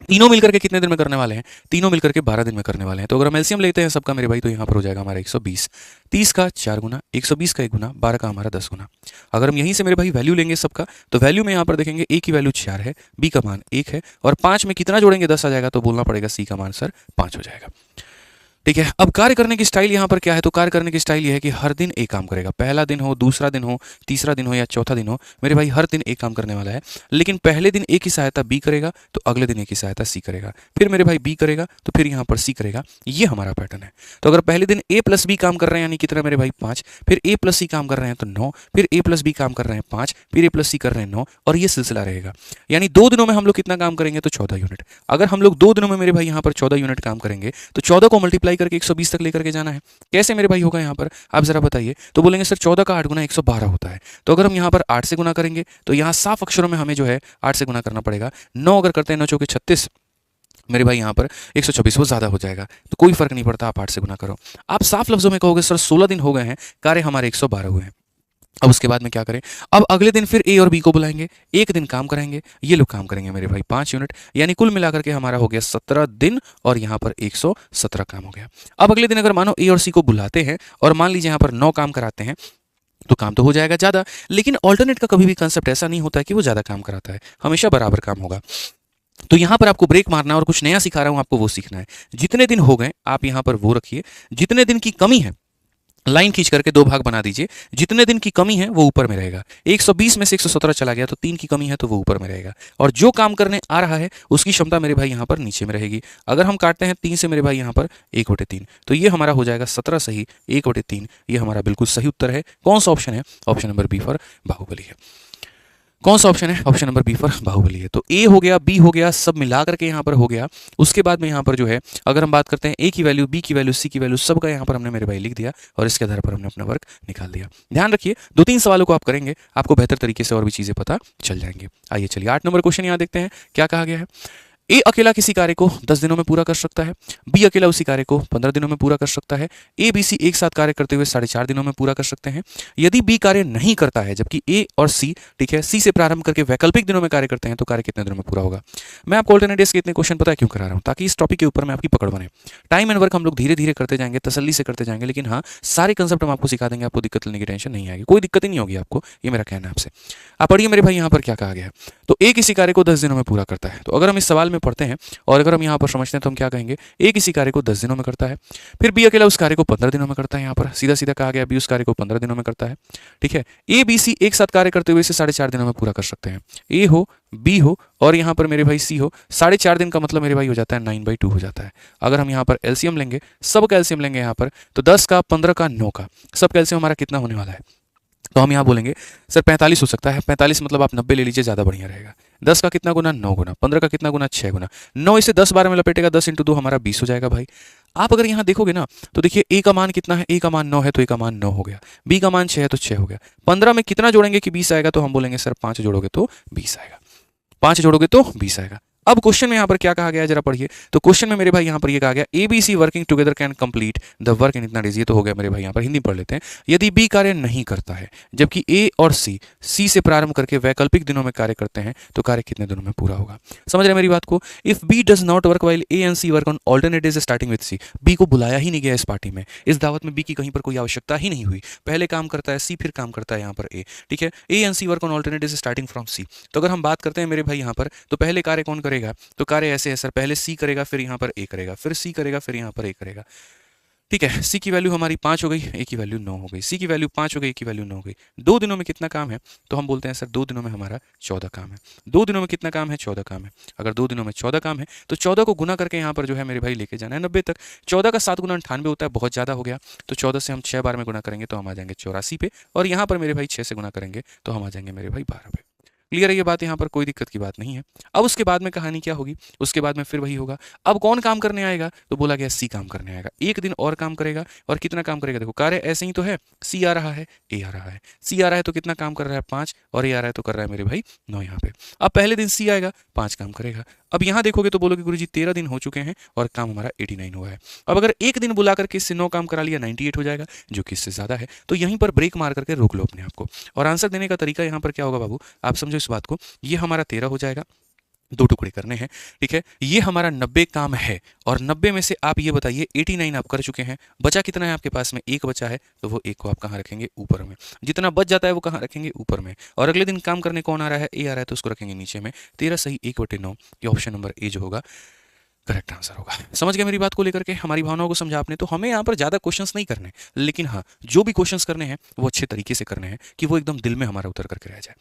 तीनों मिलकर के कितने दिन में करने वाले हैं, तीनों मिलकर के 12 दिन में करने वाले हैं। तो अगर हम एलसीएम लेते हैं सबका मेरे भाई, तो यहाँ पर हो जाएगा हमारा 120। 30 का 4 गुना, 120 का 1 गुना, 12 का हमारा 10 गुना। अगर हम यहीं से मेरे भाई वैल्यू लेंगे सबका, तो वैल्यू में यहाँ पर देखेंगे ए की वैल्यू 4 है, बी का मान 1 है, और 5 में कितना जोड़ेंगे 10 आ जाएगा। तो बोलना पड़ेगा सी का मान सर 5 हो जाएगा। ठीक है, अब कार्य करने की स्टाइल यहाँ पर क्या है, तो कार्य करने की स्टाइल ये है कि हर दिन एक काम करेगा। पहला दिन हो, दूसरा दिन हो, तीसरा दिन हो या चौथा दिन हो, मेरे भाई हर दिन एक काम करने वाला है। लेकिन पहले दिन ए की सहायता बी करेगा, तो अगले दिन ए की सहायता सी करेगा, फिर मेरे भाई बी करेगा, तो फिर यहाँ पर सी करेगा। ये हमारा पैटर्न है। तो अगर पहले दिन ए प्लस बी काम कर रहे हैं, यानी कितना मेरे भाई 5, फिर ए प्लस सी काम कर रहे हैं तो 9, फिर ए प्लस बी काम कर रहे हैं 5, फिर ए प्लस सी कर रहे हैं 9, और ये सिलसिला रहेगा। यानी 2 दिनों में हम लोग कितना काम करेंगे, तो 14 यूनिट। अगर हम लोग 2 दिनों में मेरे भाई यहाँ पर 14 यूनिट काम करेंगे, तो 14 को मल्टीप्लाई करके 120 तक करके जाना है। कैसे मेरे भाई होगा यहाँ पर, आप जरा बताइए। तो बोलेंगे सर 14 का 8 गुना 112 होता है। तो अगर हम यहाँ पर 8 से गुना करेंगे, तो यहाँ साफ अक्षरों में हमें जो है 8 से गुना करना पड़ेगा। 9 अगर करते हैं 9 चौके 36, मेरे भाई यहाँ पर 124, वो ज़्यादा हो जाएगा। तो कोई फर्क नहीं पड़ता, आप 8 से गुना करो। आप साफ लफ्जों में कहोगे सर 16 दिन हो गए हैं, कार्य हमारे 112 हुए हैं। अब उसके बाद में क्या करें, अब अगले दिन फिर ए और बी को बुलाएंगे, एक दिन काम कराएंगे। ये लोग काम करेंगे मेरे भाई 5 यूनिट, यानी कुल मिलाकर के हमारा हो गया 17 दिन, और यहाँ पर 117 काम हो गया। अब अगले दिन अगर मानो ए और सी को बुलाते हैं और मान लीजिए यहाँ पर 9 काम कराते हैं, तो काम तो हो जाएगा ज़्यादा। लेकिन ऑल्टरनेट का कभी भी कंसेप्ट ऐसा नहीं होता है कि वो ज़्यादा काम कराता है, हमेशा बराबर काम होगा। तो यहाँ पर आपको ब्रेक मारना, और कुछ नया सिखा रहा हूँ आपको, वो सीखना है। जितने दिन हो गए आप यहाँ पर वो रखिए, जितने दिन की कमी है लाइन खींच करके 2 भाग बना दीजिए। जितने दिन की कमी है वो ऊपर में रहेगा। 120 में से 117 चला गया, तो 3 की कमी है तो वो ऊपर में रहेगा, और जो काम करने आ रहा है उसकी क्षमता मेरे भाई यहाँ पर नीचे में रहेगी। अगर हम काटते हैं 3 से मेरे भाई यहाँ पर 1/3, तो ये हमारा हो जाएगा 17 सही 1/3। ये हमारा बिल्कुल सही उत्तर है। कौन सा ऑप्शन है, option number B for Baahubali है। कौन सा ऑप्शन है, option number B for Baahubali है। तो ए हो गया, बी हो गया, सब मिला करके यहाँ पर हो गया। उसके बाद में यहाँ पर जो है अगर हम बात करते हैं ए की वैल्यू, बी की वैल्यू, सी की वैल्यू, सब का यहाँ पर हमने मेरे भाई लिख दिया, और इसके आधार पर हमने अपना वर्क निकाल दिया। ध्यान रखिए 2-3 सवालों को आप करेंगे, आपको बेहतर तरीके से और भी चीज़ें पता चल जाएंगी। आइए चलिए 8 नंबर क्वेश्चन यहाँ देखते हैं क्या कहा गया है। ए अकेला किसी कार्य को 10 दिनों में पूरा कर सकता है, बी अकेला उसी कार्य को 15 दिनों में पूरा कर सकता है, ए बी सी एक साथ कार्य करते हुए 4.5 दिनों में पूरा कर सकते हैं। यदि बी कार्य नहीं करता है जबकि ए और सी, ठीक है, सी से प्रारंभ करके वैकल्पिक दिनों में कार्य करते हैं, तो कार्य कितने दिनों में पूरा होगा। मैं आपको ऑल्टरनेट डेज के इतने क्वेश्चन पता है क्यों करा रहा हूँ, ताकि इस टॉपिक के ऊपर में आपकी पकड़ बने। टाइम एंड वर्क हम लोग धीरे धीरे करते जाएंगे, तसल्ली से करते जाएंगे, लेकिन हाँ सारे कंसेप्ट हम आपको सिखा देंगे, आपको दिक्कत लेने की टेंशन नहीं आएगी, कोई दिक्कत ही नहीं होगी आपको, ये मेरा कहना है आपसे। आप पढ़िए मेरे भाई यहाँ पर क्या कहा गया है। तो ए किसी कार्य को 10 दिनों में पूरा करता है। तो अगर हम इस सवाल में पढ़ते हैं और अगर हम यहाँ पर समझते हैं तो हम क्या कहेंगे, ए किसी कार्य को 10 दिनों में करता है, फिर बी अकेला उस कार्य को 15 दिनों में करता है। यहाँ पर सीधा सीधा कहा गया बी उस कार्य को 15 दिनों में करता है। ठीक है, ए बी सी एक साथ कार्य करते हुए इसे 4.5 दिनों में पूरा कर सकते हैं। ए हो, बी हो, और यहाँ पर मेरे भाई सी हो। 4.5 दिन का मतलब मेरे भाई हो जाता है 9/2 हो जाता है। अगर हम यहाँ पर एलसीएम लेंगे, सब का एलसीएम लेंगे यहाँ पर, तो 10 का, 15 का, 9 का, सब का एलसीएम हमारा कितना होने वाला है। तो हम यहाँ बोलेंगे सर 45 हो सकता है। 45 मतलब आप 90 ले लीजिए, ज़्यादा बढ़िया रहेगा। 10 का कितना गुना, 9 गुना, 15 का कितना गुना, 6 गुना, 9 इसे 10 12 में लपेटेगा, 10 × 2 हमारा 20 हो जाएगा भाई। आप अगर यहाँ देखोगे ना, तो देखिए ए का मान कितना है, ए का मान 9 है तो ए का मान 9 हो गया, बी का मान 6 है तो 6 हो गया। 15 में कितना जोड़ेंगे कि 20 आएगा, तो हम बोलेंगे सर 5 जोड़ोगे तो 20 आएगा, 5 जोड़ोगे तो 20 आएगा। अब क्वेश्चन में यहाँ पर क्या कहा गया है जरा पढ़िए। तो क्वेश्चन में मेरे भाई यहाँ पर ये कहा गया A B C working together can complete the work in इतना डेज। ये तो हो गया मेरे भाई, यहाँ पर हिंदी पढ़ लेते हैं। यदि बी कार्य नहीं करता है जबकि ए और सी से प्रारंभ करके वैकल्पिक दिनों में कार्य करते हैं, तो कार्य कितने दिनों में पूरा होगा। समझ रहे मेरी बात को। If B does not work while A and C work on alternate days starting with C. B को बुलाया ही नहीं गया इस पार्टी में, इस दावत में बी की कहीं पर कोई आवश्यकता ही नहीं हुई। पहले काम करता है सी, फिर काम करता है यहाँ पर ए। ठीक है, A and C work on alternate days starting from C. तो अगर हम बात करते हैं मेरे भाई यहाँ पर, तो पहले कार्य कौन करेगा, तो कार्य ऐसे है सर, पहले सी करेगा, फिर यहाँ पर ए करेगा, फिर सी करेगा, फिर यहाँ पर ए करेगा। ठीक है, सी की वैल्यू हमारी 5 हो गई, ए की वैल्यू 9 हो गई। सी की वैल्यू 5 हो गई, ए की वैल्यू 9 हो गई। 2 दिनों में कितना काम है? तो हम बोलते हैं सर 2 दिनों में हमारा 14 काम है। 2 दिनों में कितना काम है? 14 काम है। अगर 2 दिनों में 14 काम है तो 14 को गुना करके यहाँ पर जो है मेरे भाई लेके जाना है 90 तक। 14 का 7 गुना 98 होता है, बहुत ज़्यादा हो गया। तो 14 से हम 6 बार में गुना करेंगे तो हम आ जाएंगे 84 पे, और यहाँ पर मेरे भाई 6 से गुना करेंगे तो हम आ जाएंगे मेरे भाई 12 पे। क्लियर है ये बात? यहाँ पर कोई दिक्कत की बात नहीं है। अब उसके बाद में कहानी क्या होगी? उसके बाद में फिर वही होगा। अब कौन काम करने आएगा? तो बोला गया सी काम करने आएगा। एक दिन और काम करेगा, और कितना काम करेगा? देखो कार्य ऐसे ही तो है, सी आ रहा है, ए आ रहा है। सी आ रहा है तो कितना काम कर रहा है? 5, और ए आ रहा है तो कर रहा है मेरे भाई 9 यहाँ पे। अब पहले दिन सी आएगा, 5 काम करेगा। अब यहाँ देखोगे तो बोलोगे गुरुजी 13 दिन हो चुके हैं और काम हमारा 89 हुआ है। अब अगर एक दिन बुला करके इससे 9 काम करा लिया, 98 हो जाएगा, जो कि इससे ज़्यादा है। तो यहीं पर ब्रेक मार करके रोक लो अपने आप को। और आंसर देने का तरीका यहाँ पर क्या होगा बाबू, आप समझो इस बात को। ये हमारा 13 हो जाएगा, 2 टुकड़े करने हैं, ठीक है। ये हमारा 90 काम है, और 90 में से आप ये बताइए 89 आप कर चुके हैं। बचा कितना है आपके पास में? 1 बचा है, तो वो 1 को आप कहाँ रखेंगे? ऊपर में। जितना बच जाता है वो कहाँ रखेंगे? ऊपर में। और अगले दिन काम करने कौन आ रहा है? ए आ रहा है, तो उसको रखेंगे नीचे में। 13 सही 1/9, ये ऑप्शन नंबर ए जो होगा करेक्ट आंसर होगा। समझ गए मेरी बात को लेकर के? हमारी भावनाओं को समझा आपने। तो हमें यहाँ पर ज़्यादा क्वेश्चंस नहीं करने, लेकिन हाँ जो भी क्वेश्चंस करने हैं वो अच्छे तरीके से करने हैं कि वो एकदम दिल में हमारा उतर करके रह जाए।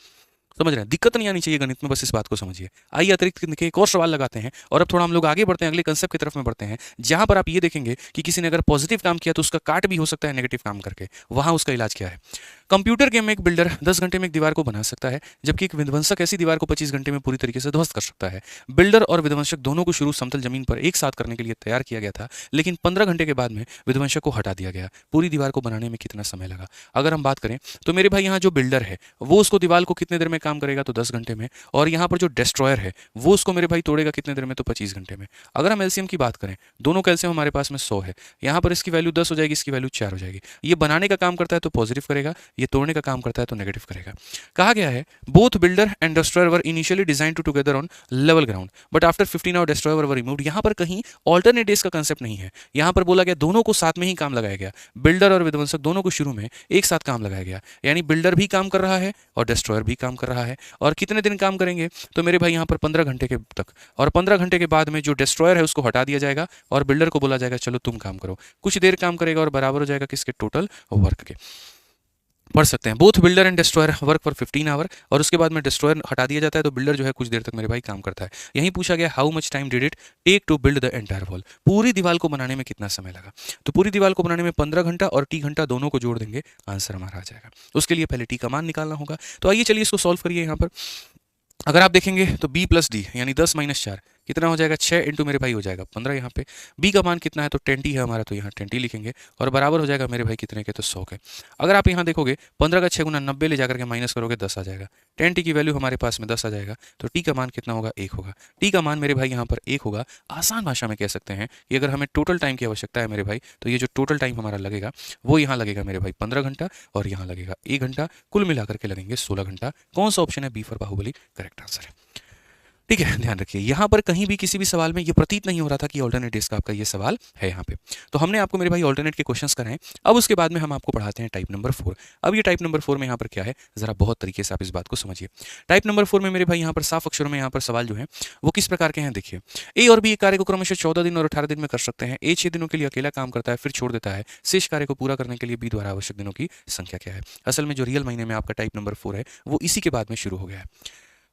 समझ रहे हैं? दिक्कत नहीं आनी चाहिए गणित में, बस इस बात को समझिए। आइए अतिरिक्त के एक और सवाल लगाते हैं, और अब थोड़ा हम लोग आगे बढ़ते हैं, अगले कंसेप्ट की तरफ में बढ़ते हैं, जहां पर आप ये देखेंगे कि किसी ने अगर पॉजिटिव काम किया तो उसका काट भी हो सकता है नेगेटिव काम करके। वहां उसका इलाज क्या है? कंप्यूटर गेम में एक बिल्डर 10 घंटे में एक दीवार को बना सकता है, जबकि एक विध्वंसक ऐसी दीवार को 25 घंटे में पूरी तरीके से ध्वस्त कर सकता है। बिल्डर और विध्वंसक दोनों को शुरू समतल जमीन पर एक साथ करने के लिए तैयार किया गया था, लेकिन 15 घंटे के बाद में विध्वंसक को हटा दिया गया। पूरी दीवार को बनाने में कितना समय लगा? अगर हम बात करें तो मेरे भाई यहाँ जो बिल्डर है वो उसको दीवार को कितने देर में काम करेगा? तो 10 घंटे में। और यहाँ पर जो डिस्ट्रॉयर है वो उसको मेरे भाई तोड़ेगा कितने देर में? तो 25 घंटे में। अगर हम एलसीएम की बात करें, दोनों का एलसीएम हमारे पास में 100 है, यहाँ पर इसकी वैल्यू 10 हो जाएगी, इसकी वैल्यू 4 हो जाएगी। ये बनाने का काम करता है तो पॉजिटिव करेगा, ये तोड़ने का काम करता है तो नेगेटिव करेगा। कहा गया है both builder and destroyer were initially designed to together on level ground, but after 15 hour destroyer were removed. यहाँ पर कहीं ऑल्टरनेट डेज का कंसेप्ट नहीं है। यहाँ पर बोला गया दोनों को साथ में ही काम लगाया गया, बिल्डर और विध्वंसक दोनों को शुरू में एक साथ काम लगाया गया। यानी बिल्डर भी काम कर रहा है और डिस्ट्रॉयर भी काम कर रहा है। और कितने दिन काम करेंगे? तो मेरे भाई यहाँ पर 15 घंटे के तक। और 15 घंटे के बाद में जो डिस्ट्रॉयर है उसको हटा दिया जाएगा, और बिल्डर को बोला जाएगा चलो तुम काम करो। कुछ देर काम करेगा और बराबर हो जाएगा किसके? टोटल वर्क के। पढ़ सकते हैं both builder and destroyer work for 15 hour, और उसके बाद में डिस्ट्रॉयर हटा दिया जाता है तो बिल्डर जो है कुछ देर तक मेरे भाई काम करता है। यहीं पूछा गया how much time did it take to build the entire wall. पूरी दीवार को बनाने में कितना समय लगा? तो पूरी दीवार को बनाने में 15 घंटा और टी घंटा दोनों को जोड़ देंगे, आंसर हमारा आ जाएगा। उसके लिए पहले टी का मान निकालना होगा। तो आइए चलिए इसको सॉल्व करिए। यहाँ पर अगर आप देखेंगे तो b प्लस डी यानी 10 माइनस 4 कितना हो जाएगा? 6 इंटू मेरे भाई हो जाएगा 15 यहाँ पे। b का मान कितना है? तो 10t है हमारा, तो यहाँ 10t लिखेंगे, और बराबर हो जाएगा मेरे भाई कितने के? तो 100 के। अगर आप यहाँ देखोगे 15 का 6 गुना 90 ले जाकर के माइनस करोगे 10 आ जाएगा। 10t की वैल्यू हमारे पास में 10 आ जाएगा, तो t का मान कितना होगा? 1 होगा। t का मान मेरे भाई यहाँ पर 1 होगा। आसान भाषा में कह सकते हैं कि अगर हमें टोटल टाइम की आवश्यकता है मेरे भाई, तो ये जो टोटल टाइम हमारा लगेगा वो यहाँ लगेगा मेरे भाई 15 घंटा, और यहाँ लगेगा 1 घंटा, कुल मिलाकर के लगेंगे 16 घंटा। कौन सा ऑप्शन है? B for Baahubali correct answer है। ठीक है, ध्यान रखिए यहाँ पर कहीं भी किसी भी सवाल में ये प्रतीत नहीं हो रहा था कि ऑल्टरनेट डेज का आपका ये सवाल है यहाँ पे। तो हमने आपको मेरे भाई ऑल्टरनेट के क्वेश्चंस कराएं। अब उसके बाद में हम आपको पढ़ाते हैं टाइप नंबर 4। अब ये टाइप नंबर 4 में यहाँ पर क्या है, जरा बहुत तरीके से आप इस बात को समझिए। टाइप नंबर 4 में मेरे भाई यहाँ पर साफ अक्षरों में यहाँ पर सवाल जो है वो किस प्रकार के हैं देखिए। ए और बी एक कार्य को क्रमशः 14 दिन और 18 दिन में कर सकते हैं। ए 6 दिनों के लिए अकेला काम करता है, फिर छोड़ देता है। शेष कार्य को पूरा करने के लिए बी द्वारा आवश्यक दिनों की संख्या क्या है? असल में जो रियल महीने में आपका टाइप नंबर 4 है वो इसी के बाद में शुरू हो गया है।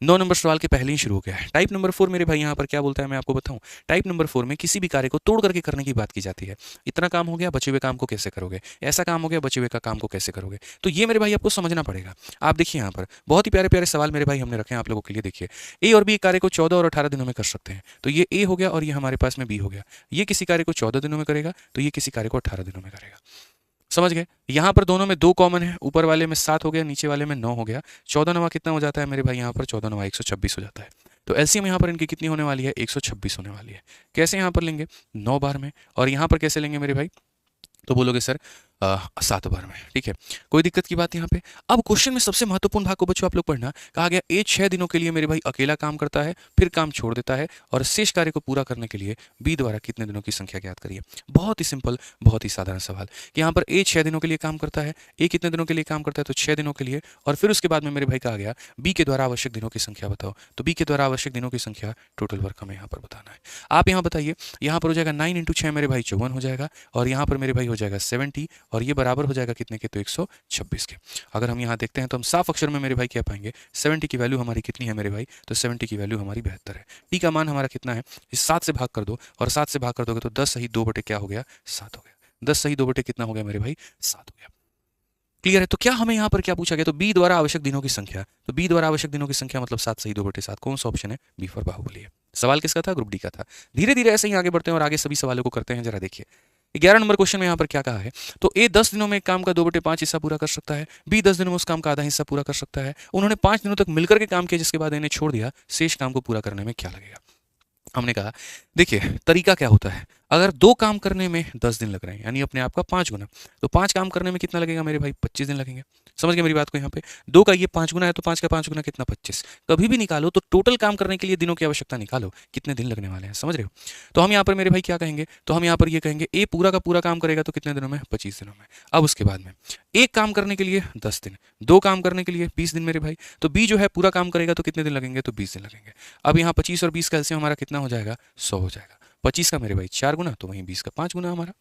9 नंबर सवाल के पहले ही शुरू हो गया है। टाइप नंबर 4 मेरे भाई यहाँ पर क्या बोलता है मैं आपको बताऊं। टाइप नंबर 4 में किसी भी कार्य को तोड़ करके करने की बात की जाती है। इतना काम हो गया, बचे हुए काम को कैसे करोगे? ऐसा काम हो गया, बचे हुए का काम को कैसे करोगे? तो ये मेरे भाई आपको समझना पड़ेगा। आप देखिए यहाँ पर बहुत ही प्यारे प्यारे सवाल मेरे भाई हमने रखे हैं आप लोगों के लिए। देखिए ए और बी कार्य को 14 और 18 दिनों में कर सकते हैं, तो ये ए हो गया और ये हमारे पास में बी हो गया। ये किसी कार्य को 14 दिनों में करेगा, तो ये किसी कार्य को 18 दिनों में करेगा। समझ गए? यहाँ पर दोनों में 2 कॉमन है, ऊपर वाले में 7 हो गया, नीचे वाले में 9 हो गया। 14 नवा कितना हो जाता है मेरे भाई? यहाँ पर 14 नवा 126 हो जाता है। तो एलसीएम यहाँ पर इनकी कितनी होने वाली है? 126 होने वाली है। कैसे यहाँ पर लेंगे? 9 बार में। और यहाँ पर कैसे लेंगे मेरे भाई? तो बोलोगे सर 7 बार में। ठीक है, कोई दिक्कत की बात यहाँ पे। अब क्वेश्चन में सबसे महत्वपूर्ण भाग को बच्चों आप लोग पढ़ना, कहा गया ए 6 दिनों के लिए मेरे भाई अकेला काम करता है, फिर काम छोड़ देता है और शेष कार्य को पूरा करने के लिए बी द्वारा कितने दिनों की संख्या ज्ञात करिए। बहुत ही सिंपल, बहुत ही साधारण सवाल कि यहाँ पर ए 6 दिनों के लिए काम करता है, ए कितने दिनों के लिए काम करता है, तो 6 दिनों के लिए, और फिर उसके बाद में मेरे भाई कहा गया बी के द्वारा आवश्यक दिनों की संख्या बताओ। तो बी के द्वारा आवश्यक दिनों की संख्या टोटल वर्क हमें यहाँ पर बताना है। आप यहाँ बताइए, यहाँ पर हो जाएगा 9 × 6 मेरे भाई 54 हो जाएगा, और यहाँ पर मेरे भाई हो जाएगा 70, और ये बराबर हो जाएगा कितने के, तो 126 के। अगर हम यहाँ देखते हैं तो हम साफ अक्षर में मेरे भाई क्या पाएंगे, 70 की वैल्यू हमारी कितनी है मेरे भाई, तो 70 की वैल्यू हमारी 72 है। टी का मान हमारा कितना है, इस 7 से भाग कर दो, और 7 से भाग कर दोगे तो 10 सही 2 बटे क्या हो गया, 7 हो गया। 10 सही 2 बटे कितना हो गया मेरे भाई, 7 हो गया। क्लियर है। तो क्या हमें यहाँ पर क्या पूछा गया, तो बी द्वारा आवश्यक दिनों की संख्या, तो बी द्वारा आवश्यक दिनों की संख्या मतलब 7 सही 2 बटे 7, कौन सा ऑप्शन है, बी फॉर बाहुबली है। सवाल किसका था, ग्रुप डी का था। धीरे धीरे ऐसे ही आगे बढ़ते हैं और आगे सभी सवालों को करते हैं। जरा देखिए 11 नंबर क्वेश्चन में यहाँ पर क्या कहा है, तो ए 10 दिनों में एक काम का 2/5 हिस्सा पूरा कर सकता है, बी 10 दिनों में उस काम का आधा हिस्सा पूरा कर सकता है। उन्होंने 5 दिनों तक मिलकर के काम किया, जिसके बाद इन्हें छोड़ दिया, शेष काम को पूरा करने में क्या लगेगा। हमने कहा देखिए तरीका क्या होता है, अगर 2 काम करने में 10 दिन लग रहे हैं, यानी अपने आप का 5 गुना, तो 5 काम करने में कितना लगेगा मेरे भाई, 25 दिन लगेंगे। समझ गए मेरी बात को। यहाँ पे 2 का ये 5 गुना है, तो 5 का 5 गुना कितना, 25। कभी भी निकालो तो टोटल काम करने के लिए दिनों की आवश्यकता निकालो, कितने दिन लगने वाले हैं, समझ रहे हो। तो हम यहाँ पर मेरे भाई क्या कहेंगे, तो हम यहाँ पर ये कहेंगे ए पूरा का पूरा काम करेगा तो कितने दिनों में, 25 दिनों में। अब उसके बाद में एक काम करने के लिए 10 दिन, 2 काम करने के लिए 20 दिन मेरे भाई, तो बी जो है पूरा काम करेगा तो कितने दिन लगेंगे, तो 20 दिन लगेंगे। अब यहाँ 25 और 20 का एलसीएम हमारा कितना हो जाएगा, 100 हो जाएगा। 25 का मेरे भाई 4 गुना, तो वहीं 20 का 5 गुना हमारा।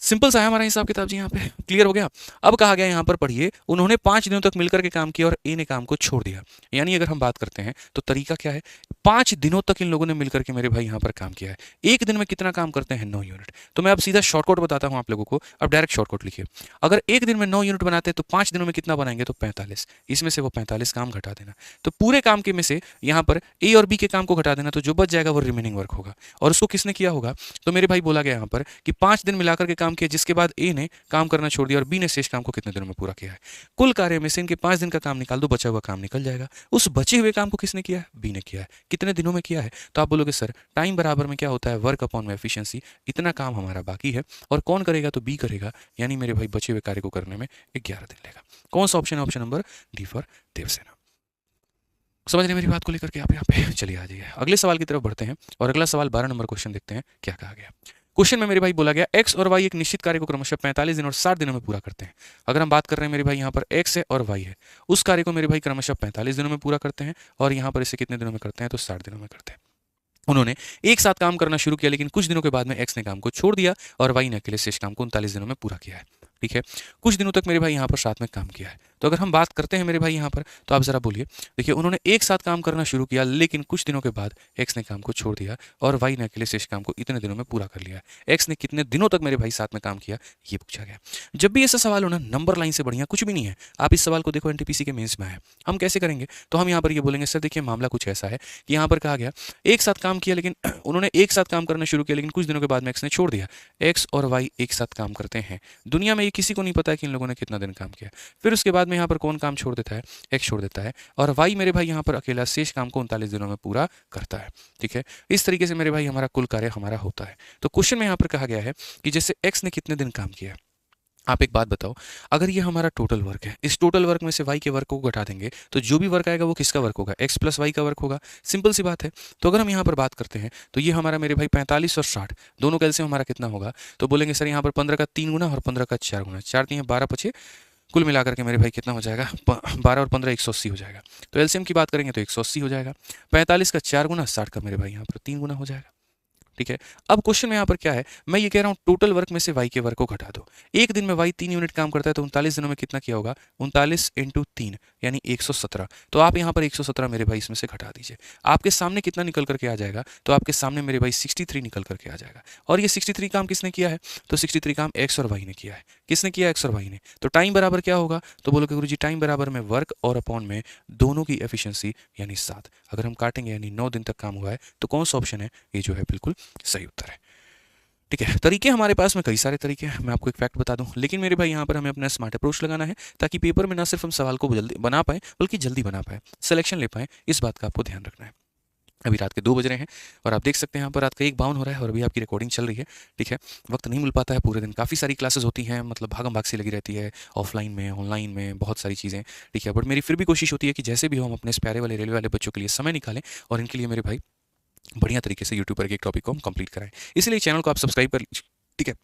सिंपल सा है हमारा हिसाब किताब जी। यहाँ पे क्लियर हो गया। अब कहा गया यहाँ पर पढ़िए, उन्होंने 5 दिनों तक मिलकर के काम किया और ए ने काम को छोड़ दिया। यानी अगर हम बात करते हैं तो तरीका क्या है, 5 दिनों तक इन लोगों ने मिलकर के मेरे भाई यहाँ पर काम किया है। एक दिन में कितना काम करते हैं, 9 यूनिट। तो मैं अब सीधा शॉर्टकट बताता हूँ आप लोगों को। अब डायरेक्ट शॉर्टकट लिखिए, अगर एक दिन में 9 यूनिट बनाते हैं तो 5 दिनों में कितना बनाएंगे, तो 45। इसमें से वो 45 काम घटा देना, तो पूरे काम के में से यहाँ पर ए और बी के काम को घटा देना, तो जो बच जाएगा वो रिमेनिंग वर्क होगा। और उसको किसने किया होगा, तो मेरे भाई बोला गया यहाँ पर कि 5 दिन मिलाकर के काम किया, जिसके बाद ए ने काम करना छोड़ दिया और बी ने शेष काम को कितने दिनों में पूरा किया है। कुल कार्य में से इनके 5 दिन का काम निकाल दो, बचा हुआ काम निकल जाएगा। उस बचे हुए काम को किसने किया है, बी ने किया है। कितने दिनों में किया है, तो आप बोलोगे सर टाइम बराबर में क्या होता है, वर्क अपॉन में एफिशिएंसी। इतना काम हमारा बाकी है और कौन करेगा, तो बी करेगा। यानी मेरे भाई बचे हुए कार्य को करने में 11 दिन लेगा। कौन सा ऑप्शन है, option number D for Devsena. समझ रहे मेरी बात को लेकर के आप यहाँ पे चलिए आ जाइए। अगले सवाल की तरफ बढ़ते हैं और अगला सवाल 12 नंबर क्वेश्चन देखते हैं क्या कहा गया। क्वेश्चन में मेरे भाई बोला गया एक्स और वाई एक निश्चित कार्य को क्रमशः 45 दिन और 60 दिनों में पूरा करते हैं। अगर हम बात कर रहे हैं मेरे भाई यहाँ पर एक्स है और वाई है, उस कार्य को मेरे भाई क्रमशः 45 दिनों में पूरा करते हैं और यहाँ पर इसे कितने दिनों में करते हैं, तो 60 दिनों में करते हैं। उन्होंने एक साथ काम करना शुरू किया, लेकिन कुछ दिनों के बाद में एक्स ने काम को छोड़ दिया और वाई ने अकेले शेष काम को 39 दिनों में पूरा किया है। ठीक है, कुछ दिनों तक मेरे भाई यहाँ पर साथ में काम किया है। तो अगर हम बात करते हैं मेरे भाई यहाँ पर, तो आप जरा बोलिए। देखिए उन्होंने एक साथ काम करना शुरू किया, लेकिन कुछ दिनों के बाद एक्स ने काम को छोड़ दिया और वाई ने अकेले शेष काम को इतने दिनों में पूरा कर लिया। एक्स ने कितने दिनों तक मेरे भाई साथ में काम किया, ये पूछा गया। जब भी ऐसा सवाल हो ना, नंबर लाइन से बढ़िया कुछ भी नहीं है। आप इस सवाल को देखो, एनटीपीसी के मेंस में है। हम कैसे करेंगे, तो हम यहाँ पर ये बोलेंगे, सर देखिए मामला कुछ ऐसा है कि यहाँ पर कहा गया एक साथ काम किया, लेकिन उन्होंने एक साथ काम करना शुरू किया, लेकिन कुछ दिनों के बाद में एक्स ने छोड़ दिया। एक्स और वाई एक साथ काम करते हैं। दुनिया में ये किसी को नहीं पता है कि इन लोगों ने कितना दिन काम किया। फिर उसके बाद में यहाँ पर कौन काम छोड़ देता है, एक्स छोड़ देता है और वाई मेरे भाई यहाँ पर अकेला शेष काम को 39 दिनों में पूरा करता है। ठीक है, इस तरीके से मेरे भाई हमारा कुल कार्य हमारा होता है। तो क्वेश्चन में यहाँ पर कहा गया है कि जैसे एक्स ने कितने दिन काम किया। आप एक बात बताओ, अगर ये हमारा टोटल वर्क है, इस टोटल वर्क में से वाई के वर्क को घटा देंगे तो जो भी वर्क आएगा वो किसका वर्क होगा, एक्स प्लस वाई का वर्क होगा। सिंपल सी बात है। तो अगर हम यहाँ पर बात करते हैं तो ये हमारा मेरे भाई 45 और 60 दोनों का एलसीएम हमारा कितना होगा, तो बोलेंगे सर यहाँ पर 15 का 3 गुना और 15 का 4 गुना, 4 3 12 5 कुल मिलाकर के मेरे भाई कितना हो जाएगा, 12 और 15 180 हो जाएगा। तो एलसीएम की बात करेंगे तो 180 हो जाएगा। 45 का 4 गुना, 60 का मेरे भाई यहाँ पर 3 गुना हो जाएगा। ठीक है, अब क्वेश्चन में यहाँ पर क्या है, मैं ये कह रहा हूँ टोटल वर्क में से वाई के वर्क को घटा दो। एक दिन में वाई 3 यूनिट काम करता है, तो 39 दिनों में कितना किया होगा, 39 × 3 यानी 117। तो आप यहाँ पर 117 मेरे भाई इसमें से घटा दीजिए। आपके सामने कितना निकल करके आ जाएगा, तो आपके सामने मेरे भाई 63 निकल करके आ जाएगा। और ये 63 काम किसने किया है, तो 63 काम एक्स और वाई ने किया है। किसने किया, एक्स और वाई ने। तो टाइम बराबर क्या होगा, तो बोलोगे गुरुजी टाइम बराबर में वर्क और अपॉन में दोनों की एफिशिएंसी यानी 7। अगर हम काटेंगे यानी 9 दिन तक काम हुआ है, तो कौन सा ऑप्शन है, ये जो है बिल्कुल सही उत्तर है। ठीक है, तरीके हमारे पास में कई सारे तरीके हैं। मैं आपको एक फैक्ट बता दूं, लेकिन मेरे भाई यहाँ पर हमें अपना स्मार्ट अप्रोच लगाना है ताकि पेपर में ना सिर्फ हम सवाल को जल्दी बना पाए बल्कि जल्दी बना पाए, सिलेक्शन ले पाए। इस बात का आपको ध्यान रखना है। अभी रात के 2 बज रहे हैं और आप देख सकते हैं यहाँ पर रात का 1:52 हो रहा है और अभी आपकी रिकॉर्डिंग चल रही है। ठीक है, वक्त नहीं मिल पाता है पूरे दिन, काफ़ी सारी क्लासेस होती हैं, मतलब भागम भाग सी लगी रहती है, ऑफलाइन में, ऑनलाइन में, बहुत सारी चीज़ें। ठीक है, बट मेरी फिर भी कोशिश होती है कि जैसे भी हो हम अपने इस प्यारे वाले रेलवे वाले बच्चों के लिए समय निकालें और इनके लिए मेरे भाई बढ़िया तरीके से यूट्यूब पर के एक टॉपिक को हम कंप्लीट कराएं। इसलिए चैनल को आप सब्सक्राइब कर लीजिए। ठीक है,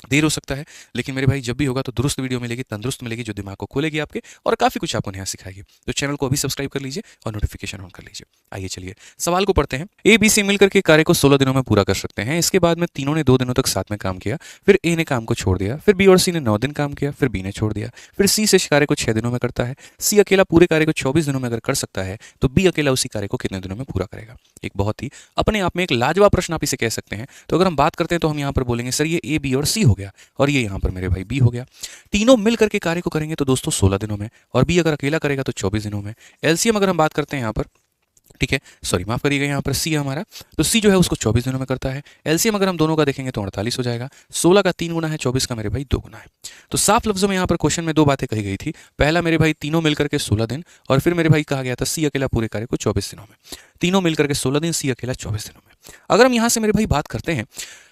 देर हो सकता है, लेकिन मेरे भाई जब भी होगा तो दुरुस्त वीडियो मिलेगी, तंदुरुस्त मिलेगी, जो दिमाग को खोलेगी आपके और काफ़ी कुछ आपको नया सिखाएगी। तो चैनल को अभी सब्सक्राइब कर लीजिए और नोटिफिकेशन ऑन कर लीजिए। आइए चलिए सवाल को पढ़ते हैं। ए बी सी मिलकर के कार्य को 16 दिनों में पूरा कर सकते हैं। इसके बाद में तीनों ने 2 दिनों तक साथ में काम किया, फिर ए ने काम को छोड़ दिया, फिर बी और सी ने 9 दिन काम किया, फिर बी ने छोड़ दिया, फिर सी से कार्य को 6 दिनों में करता है। सी अकेला पूरे कार्य को 24 दिनों में अगर कर सकता है तो बी अकेला उसी कार्य को कितने दिनों में पूरा करेगा। एक बहुत ही अपने आप में एक लाजवाब प्रश्न आप इसे कह सकते हैं। तो अगर हम बात करते हैं तो हम यहाँ पर बोलेंगे सर ये ए बी और सी हो गया और ये यहाँ पर मेरे भाई बी हो गया। तीनों मिल करके कार्य को करेंगे तो दोस्तों 16 दिनों में, और बी अगर अकेला करेगा तो 24 दिनों में। एलसीएम अगर हम बात करते हैं यहाँ पर, ठीक है, सॉरी माफ करिएगा, यहाँ पर सी है हमारा, तो सी जो है उसको 24 दिनों में करता है। एलसीएम अगर हम दोनों का देखेंगे तो 48 हो जाएगा। 16 का 3 गुना है, 24 का मेरे भाई 2 गुना है। तो साफ लफ्जों में यहाँ पर क्वेश्चन में 2 बातें कही गई थी। पहला मेरे भाई तीनों मिलकर के 16 दिन, और फिर मेरे भाई कहा गया था सी अकेला पूरे कार्य को 24 दिनों में। तीनों मिलकर के 16 दिन, सी अकेला 24 दिनों में। अगर हम यहाँ से मेरे भाई बात करते हैं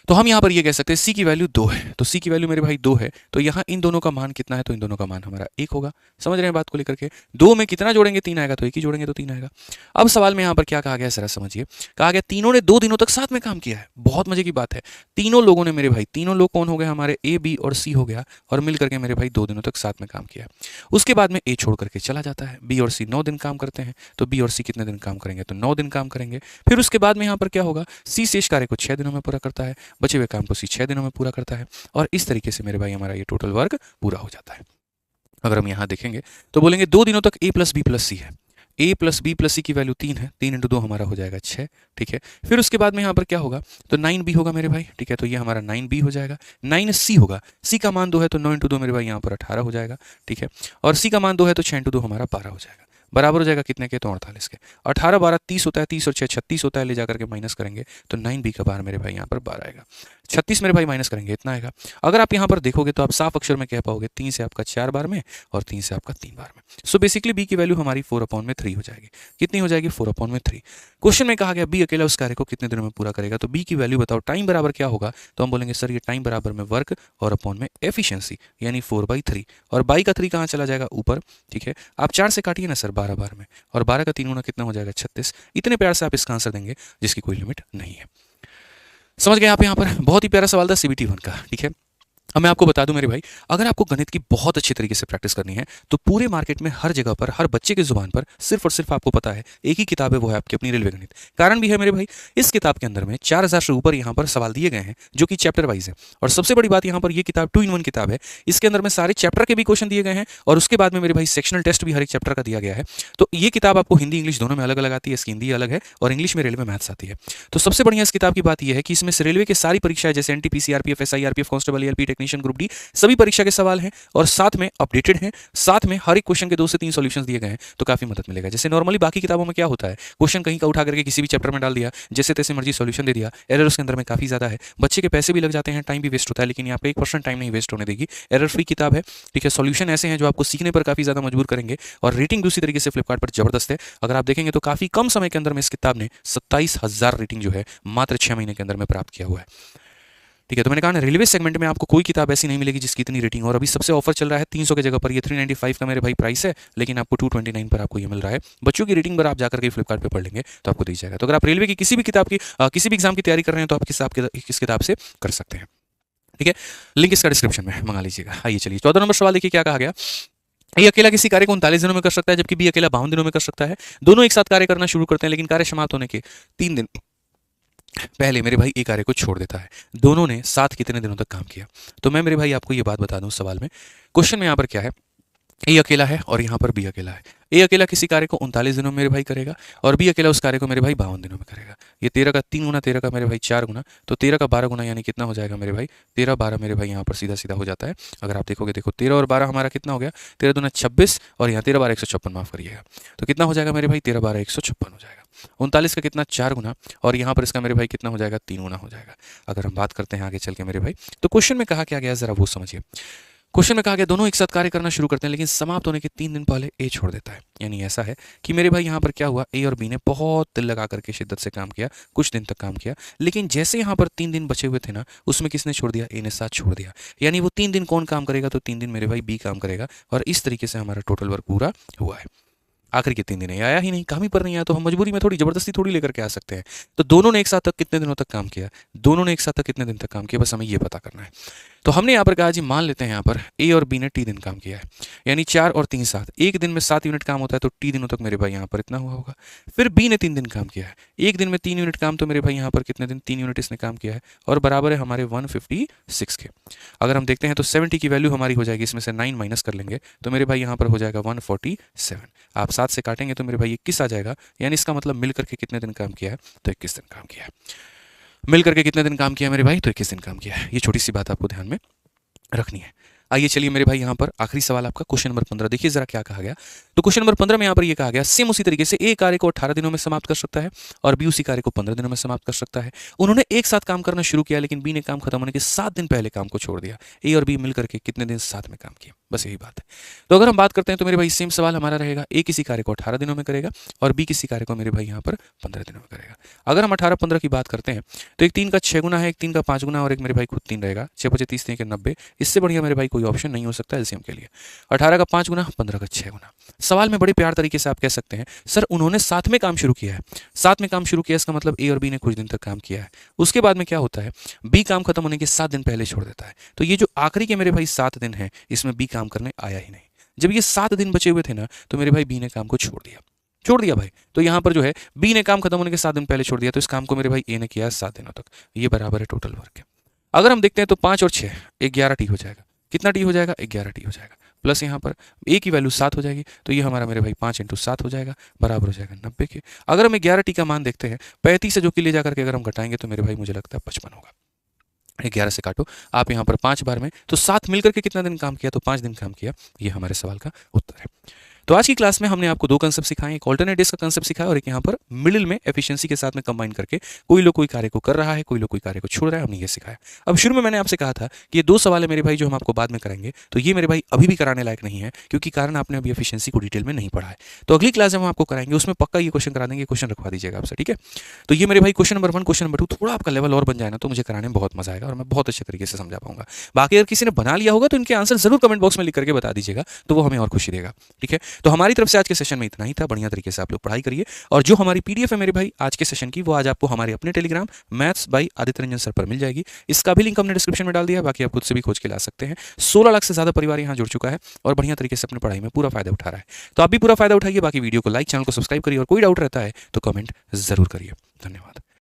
तो हम यहाँ पर ये कह सकते हैं सी की वैल्यू 2 है, तो सी की वैल्यू मेरे भाई 2 है, तो यहाँ इन दोनों का मान कितना है, तो इन दोनों का मान हमारा 1 होगा। समझ रहे हैं बात को लेकर के? 2 में कितना जोड़ेंगे, 3 आएगा, तो 1 ही जोड़ेंगे तो 3 आएगा। अब सवाल में यहाँ पर क्या कहा गया जरा समझिए। कहा गया तीनों ने 2 दिनों तक साथ में काम किया है। बहुत मजे की बात है, तीनों लोगों ने मेरे भाई, तीनों लोग कौन हो गए हमारे, ए बी और सी हो गया, और मिल करके मेरे भाई 2 दिनों तक साथ में काम किया। उसके बाद में ए छोड़ करके चला जाता है, बी और सी 9 दिन काम करते हैं, तो बी और सी कितने दिन काम करेंगे, तो 9 दिन काम करेंगे। फिर उसके बाद में यहाँ पर क्या होगा, सी शेष कार्य को 6 दिनों में पूरा करता है, बचे हुए काम को सी 6 दिनों में पूरा करता है, और इस तरीके से मेरे भाई हमारा ये टोटल वर्क पूरा हो जाता है। अगर हम यहाँ देखेंगे तो बोलेंगे 2 दिनों तक ए प्लस बी प्लस सी है, ए प्लस बी प्लस सी की वैल्यू 3 है, 3 इंटू 2 हमारा हो जाएगा 6। ठीक है, फिर उसके बाद में यहाँ पर क्या होगा, तो 9b होगा मेरे भाई। ठीक है, तो ये हमारा 9b हो जाएगा। 9c होगा, सी का मान 2 है तो 9 इंटू 2 मेरे भाई यहाँ पर 18 हो जाएगा। ठीक है, और सी का मान 2 है तो 6 इंटू 2 हमारा 12 हो जाएगा। बराबर हो जाएगा कितने के, तो 48 के। 18 12 30 होता है, 30 और 6 36 होता है, ले जाकर के माइनस करेंगे तो 9b का बार मेरे भाई यहाँ पर 12 आएगा। 36 मेरे भाई माइनस करेंगे इतना आएगा। अगर आप यहाँ पर देखोगे तो आप साफ अक्षर में कह पाओगे 3 से आपका 4 बार में और 3 से आपका 3 बार में। सो बेसिकली बी की वैल्यू हमारी 4/3 हो जाएगी। कितनी हो जाएगी, 4/3। क्वेश्चन में कहा गया बी अकेला उस कार्य को कितने दिनों में पूरा करेगा, तो बी की वैल्यू बताओ। टाइम बराबर क्या होगा, तो हम बोलेंगे सर ये टाइम बराबर में वर्क और अपॉन में एफिशिएंसी, यानी 4/3, और बाई का 3 कहाँ चला जाएगा, ऊपर। ठीक है, आप 4 से काटिए ना सर 12 बार में, और 12 का 3 गुना कितना हो जाएगा, 36। इतने प्यार से आप इसका आंसर देंगे जिसकी कोई लिमिट नहीं है। समझ गए आप? यहाँ पर बहुत ही प्यारा सवाल था सीबीटी 1 का। ठीक है, अब मैं आपको बता दूं मेरे भाई, अगर आपको गणित की बहुत अच्छी तरीके से प्रैक्टिस करनी है तो पूरे मार्केट में हर जगह पर, हर बच्चे की जुबान पर सिर्फ और सिर्फ आपको पता है एक ही किताब है, वो है आपकी अपनी रेलवे गणित। कारण भी है मेरे भाई, इस किताब के अंदर में 4000 से ऊपर यहाँ पर सवाल दिए गए हैं जो कि चैप्टर वाइज है। और सबसे बड़ी बात, यहाँ पर ये किताब 2-in-1 किताब है। इसके अंदर में सारे चैप्टर के भी क्वेश्चन दिए गए हैं, और उसके बाद में मेरे भाई सेक्शनल टेस्ट भी हर एक चैप्टर का दिया गया है। तो ये किताब आपको हिंदी इंग्लिश दोनों में अलग अलग आती है, इसकी हिंदी अलग है और इंग्लिश में रेलवे मैथ्स आती है। तो सबसे बढ़िया इस किताब की बात यह है कि इसमें रेलवे की सारी परीक्षाएं, जैसे NTPC, RPF, SI, RPF, constable, ALP, technician, group D, सभी परीक्षा के सवाल हैं और साथ में अपडेटेड हैं। साथ में हर एक क्वेश्चन के 2 से 3 सॉल्यूशंस दिए गए हैं, तो काफी मदद मिलेगा। जैसे नॉर्मली बाकी किताबों में क्या होता है, क्वेश्चन कहीं का उठा करके किसी भी चैप्टर में डाल दिया, जैसे तैसे मर्जी सॉल्यूशन दे दिया, एरर उसके अंदर में काफी ज्यादा है, बच्चे के पैसे भी लग जाते हैं, टाइम भी वेस्ट होता है, लेकिन यहाँ पे 1% टाइम नहीं वेस्ट होने देगी। एरर फ्री किताब है। ठीक है, सॉल्यूशन ऐसे हैं जो आपको सीखने पर काफी ज्यादा मजबूर करेंगे, और रेटिंग दूसरी तरीके से फ्लिपकार्ट पर जबरदस्त है। अगर आप देखेंगे तो काफी कम समय के अंदर में इस किताब ने 27,000 रेटिंग जो है मात्र 6 महीने के अंदर में प्राप्त किया हुआ है। ठीक है, तो मैंने कहा ना, रेलवे सेगमेंट में आपको कोई किताब ऐसी नहीं मिलेगी जिसकी इतनी रेटिंग। और अभी सबसे ऑफर चल रहा है 300 की जगह पर ये 395 का मेरे भाई प्राइस है, लेकिन आपको 229 पर आपको ये मिल रहा है। बच्चों की रेटिंग पर आप जाकर के फ्लिपकार्ट पे पढ़ लेंगे तो आपको दी जाएगा। तो अगर आप रेलवे की किसी भी किताब की किसी भी एग्जाम की तैयारी कर रहे हैं तो आप किस किताब से कर सकते हैं। ठीक है, लिंक इसका डिस्क्रिप्शन में मंगा लीजिएगा। आइए चलिए 14 नंबर सवाल देखिए क्या कहा गया। ये अकेला किसी कार्य को 39 दिनों में कर सकता है, जबकि बी अकेला 52 दिनों में कर सकता है। दोनों एक साथ कार्य करना शुरू करते हैं, लेकिन कार्य समाप्त होने के 3 दिन पहले मेरे भाई ए कार्य को छोड़ देता है। दोनों ने साथ कितने दिनों तक काम किया, तो मैं मेरे भाई आपको ये बात बता दूं सवाल में। क्वेश्चन में यहाँ पर क्या है, ए अकेला है और यहाँ पर बी अकेला है। ए अकेला किसी कार्य को 39 दिनों में मेरे भाई करेगा, और बी अकेला उस कार्य को मेरे भाई 52 दिनों में करेगा। ये 13 का 3 गुना, 13 का मेरे भाई 4 गुना, तो 13 का 12 गुना, यानी कितना हो जाएगा मेरे भाई 13 12 मेरे भाई यहाँ पर सीधा सीधा हो जाता है। अगर आप देखोगे, देखो 13 और 12 हमारा कितना हो गया, 13 दूना 26, और यहाँ 13 12 156, माफ करिएगा, तो कितना हो जाएगा मेरे भाई 13 12 156 हो जाएगा। 39 का कितना 4 गुना, और यहाँ पर इसका मेरे भाई कितना हो जाएगा 3 गुना हो जाएगा। अगर हम बात करते हैं आगे चल के मेरे भाई, तो क्वेश्चन में कहा क्या गया जरा वो समझिए। क्वेश्चन में कहा गया दोनों एक साथ कार्य करना शुरू करते हैं लेकिन समाप्त होने के 3 दिन पहले ए छोड़ देता है। यानी ऐसा है कि मेरे भाई यहाँ पर क्या हुआ, ए और बी ने बहुत दिल लगा करके शिद्दत से काम किया, कुछ दिन तक काम किया, लेकिन जैसे यहाँ पर 3 दिन बचे हुए थे ना, उसमें किसने छोड़ दिया, ए ने साथ छोड़ दिया। यानी वो 3 दिन कौन काम करेगा, तो 3 दिन मेरे भाई बी काम करेगा, और इस तरीके से हमारा टोटल वर्क पूरा हुआ है। आखिरी के 3 दिन आया ही नहीं, काम ही पर नहीं आया, तो हम मजबूरी में थोड़ी जबरदस्ती थोड़ी लेकर के आ सकते हैं। तो दोनों ने एक साथ तक कितने दिनों तक काम किया, दोनों ने एक साथ तक कितने दिन तक काम किया, बस हमें ये पता करना है। तो हमने यहाँ पर कहा जी मान लेते हैं यहाँ पर ए और बी ने टी दिन काम किया है, यानी 4 और 3 7, एक दिन में 7 यूनिट काम होता है, तो टी दिनों तक मेरे भाई यहाँ पर इतना हुआ होगा। फिर बी ने 3 दिन काम किया है, एक दिन में 3 यूनिट काम, तो मेरे भाई यहाँ पर कितने दिन, 3 यूनिट इसने काम किया है, और बराबर है हमारे 156 के। अगर हम देखते हैं तो 70 की वैल्यू हमारी हो जाएगी, इसमें से 9 माइनस कर लेंगे तो मेरे भाई यहाँ पर हो जाएगा 147। आप 7 से काटेंगे तो मेरे भाई 21 आ जाएगा, यानी इसका मतलब मिल करके कितने दिन काम किया है, तो 21 दिन काम किया है। मिल करके कितने दिन काम किया मेरे भाई, तो 21 दिन काम किया है। ये छोटी सी बात आपको ध्यान में रखनी है। आइए चलिए मेरे भाई यहाँ पर आखिरी सवाल आपका क्वेश्चन नंबर 15, देखिए जरा क्या कहा गया। तो क्वेश्चन नंबर 15 में यहाँ पर ये कहा गया सेम उसी तरीके से ए कार्य को 18 दिनों में समाप्त कर सकता है और बी उसी कार्य को 15 दिनों में समाप्त कर सकता है। उन्होंने एक साथ काम करना शुरू किया, लेकिन बी ने काम खत्म होने के 7 दिन पहले काम को छोड़ दिया। ए और बी मिलकर के कितने दिन साथ में काम किया, बस यही बात है। तो अगर हम बात करते हैं तो मेरे भाई सेम सवाल हमारा रहेगा, ए किसी कार्य को 18 दिनों में करेगा और बी किसी कार्य को मेरे भाई यहाँ पर 15 दिनों में करेगा। अगर हम 18-15 की बात करते हैं तो एक 3 का 6 गुना है, एक 3 का 5 गुना, और एक मेरे भाई खुद 3 रहेगा, 6 5 30 3 के 90। इससे बढ़िया मेरे भाई कोई ऑप्शन नहीं हो सकता एलसीएम के लिए। 18 का 5 गुना, 15 का 6 गुना। सवाल में बड़े प्यार तरीके से आप कह सकते हैं सर उन्होंने साथ में काम शुरू किया है, साथ में काम शुरू किया, इसका मतलब ए और बी ने कुछ दिन तक काम किया है। उसके बाद में क्या होता है, बी काम खत्म होने के 7 दिन पहले छोड़ देता है। तो ये जो आखिरी के मेरे भाई 7 दिन है, इसमें बी काम करने आया ही नहीं। जब ये 7 दिन बचे हुए थे ना, तो मेरे भाई बी ने काम को छोड़ दिया भाई। तो यहाँ पर जो है बी ने काम खत्म होने के 7 दिन पहले छोड़ दिया, तो इस काम को मेरे भाई ए ने किया 7 दिनों तक। ये बराबर है टोटल वर्क है। अगर हम देखते हैं तो 5 और 6 11 टी हो जाएगा। कितना टी हो जाएगा, 11 टी हो जाएगा। प्लस यहाँ पर ए की वैल्यू 7 हो जाएगी, तो ये हमारा मेरे भाई 5 × 7 हो जाएगा, बराबर हो जाएगा 90 के। अगर हम 11 टी का मान देखते हैं, 35 से जो कि ले जाकर के अगर हम घटाएंगे तो मेरे भाई मुझे लगता है 55 होगा। 11 से काटो आप यहाँ पर 5 बार में, तो 7 मिलकर के कितना दिन काम किया, तो 5 दिन काम किया। ये हमारे सवाल का उत्तर है। तो आज की क्लास में हमने आपको 2 कंसेप्ट सिखाए, एक ऑल्टरनेट डेज का कंसेप्ट सिखाया और एक यहाँ पर मिडिल में एफिशिएंसी के साथ में कंबाइन करके कोई लोग कोई कार्य को कर रहा है, कोई लोग कोई कार्य को छोड़ रहा है, हमने ये सिखाया। अब शुरू में मैंने आपसे कहा था कि ये 2 सवाल है मेरे भाई जो हम आपको बाद में कराएंगे, तो ये मेरे भाई अभी भी कराने लायक नहीं है, क्योंकि कारण आपने अभी एफिशिएंसी को डिटेल में नहीं पढ़ा है। तो अगली क्लास जब हम आपको कराएंगे उसमें पक्का ये क्वेश्चन करा देंगे, क्वेश्चन रखवा दीजिएगा आपसे, ठीक है। तो ये मेरे भाई क्वेश्चन नंबर 1, क्वेश्चन नंबर 2 थोड़ा आपका लेवल और बन जाए ना, तो मुझे कराने में बहुत मजा आएगा और मैं बहुत अच्छे तरीके से समझा पाऊंगा। बाकी अगर किसी ने बना लिया होगा तो इनके आंसर जरूर कमेंट बॉक्स में लिख करके बता दीजिएगा, तो वो हमें और खुशी देगा, ठीक है। तो हमारी तरफ से आज के सेशन में इतना ही था। बढ़िया तरीके से आप लोग पढ़ाई करिए, और जो हमारी पीडीएफ है मेरे भाई आज के सेशन की, वो आज आपको हमारे अपने Telegram maths by Aditya Ranjan sir पर मिल जाएगी। इसका भी लिंक हमने डिस्क्रिप्शन में डाल दिया है, बाकी आप खुद से भी खोज के ला सकते हैं। 16 लाख से ज्यादा परिवार यहाँ जुड़ चुका है और बढ़िया तरीके से अपनी पढ़ाई में पूरा फायदा उठा रहा है। तो आप भी पूरा फायदा उठाइए। बाकी वीडियो को लाइक, चैनल को सब्सक्राइब करिए, और कोई डाउट रहता है तो कमेंट जरूर करिए। धन्यवाद।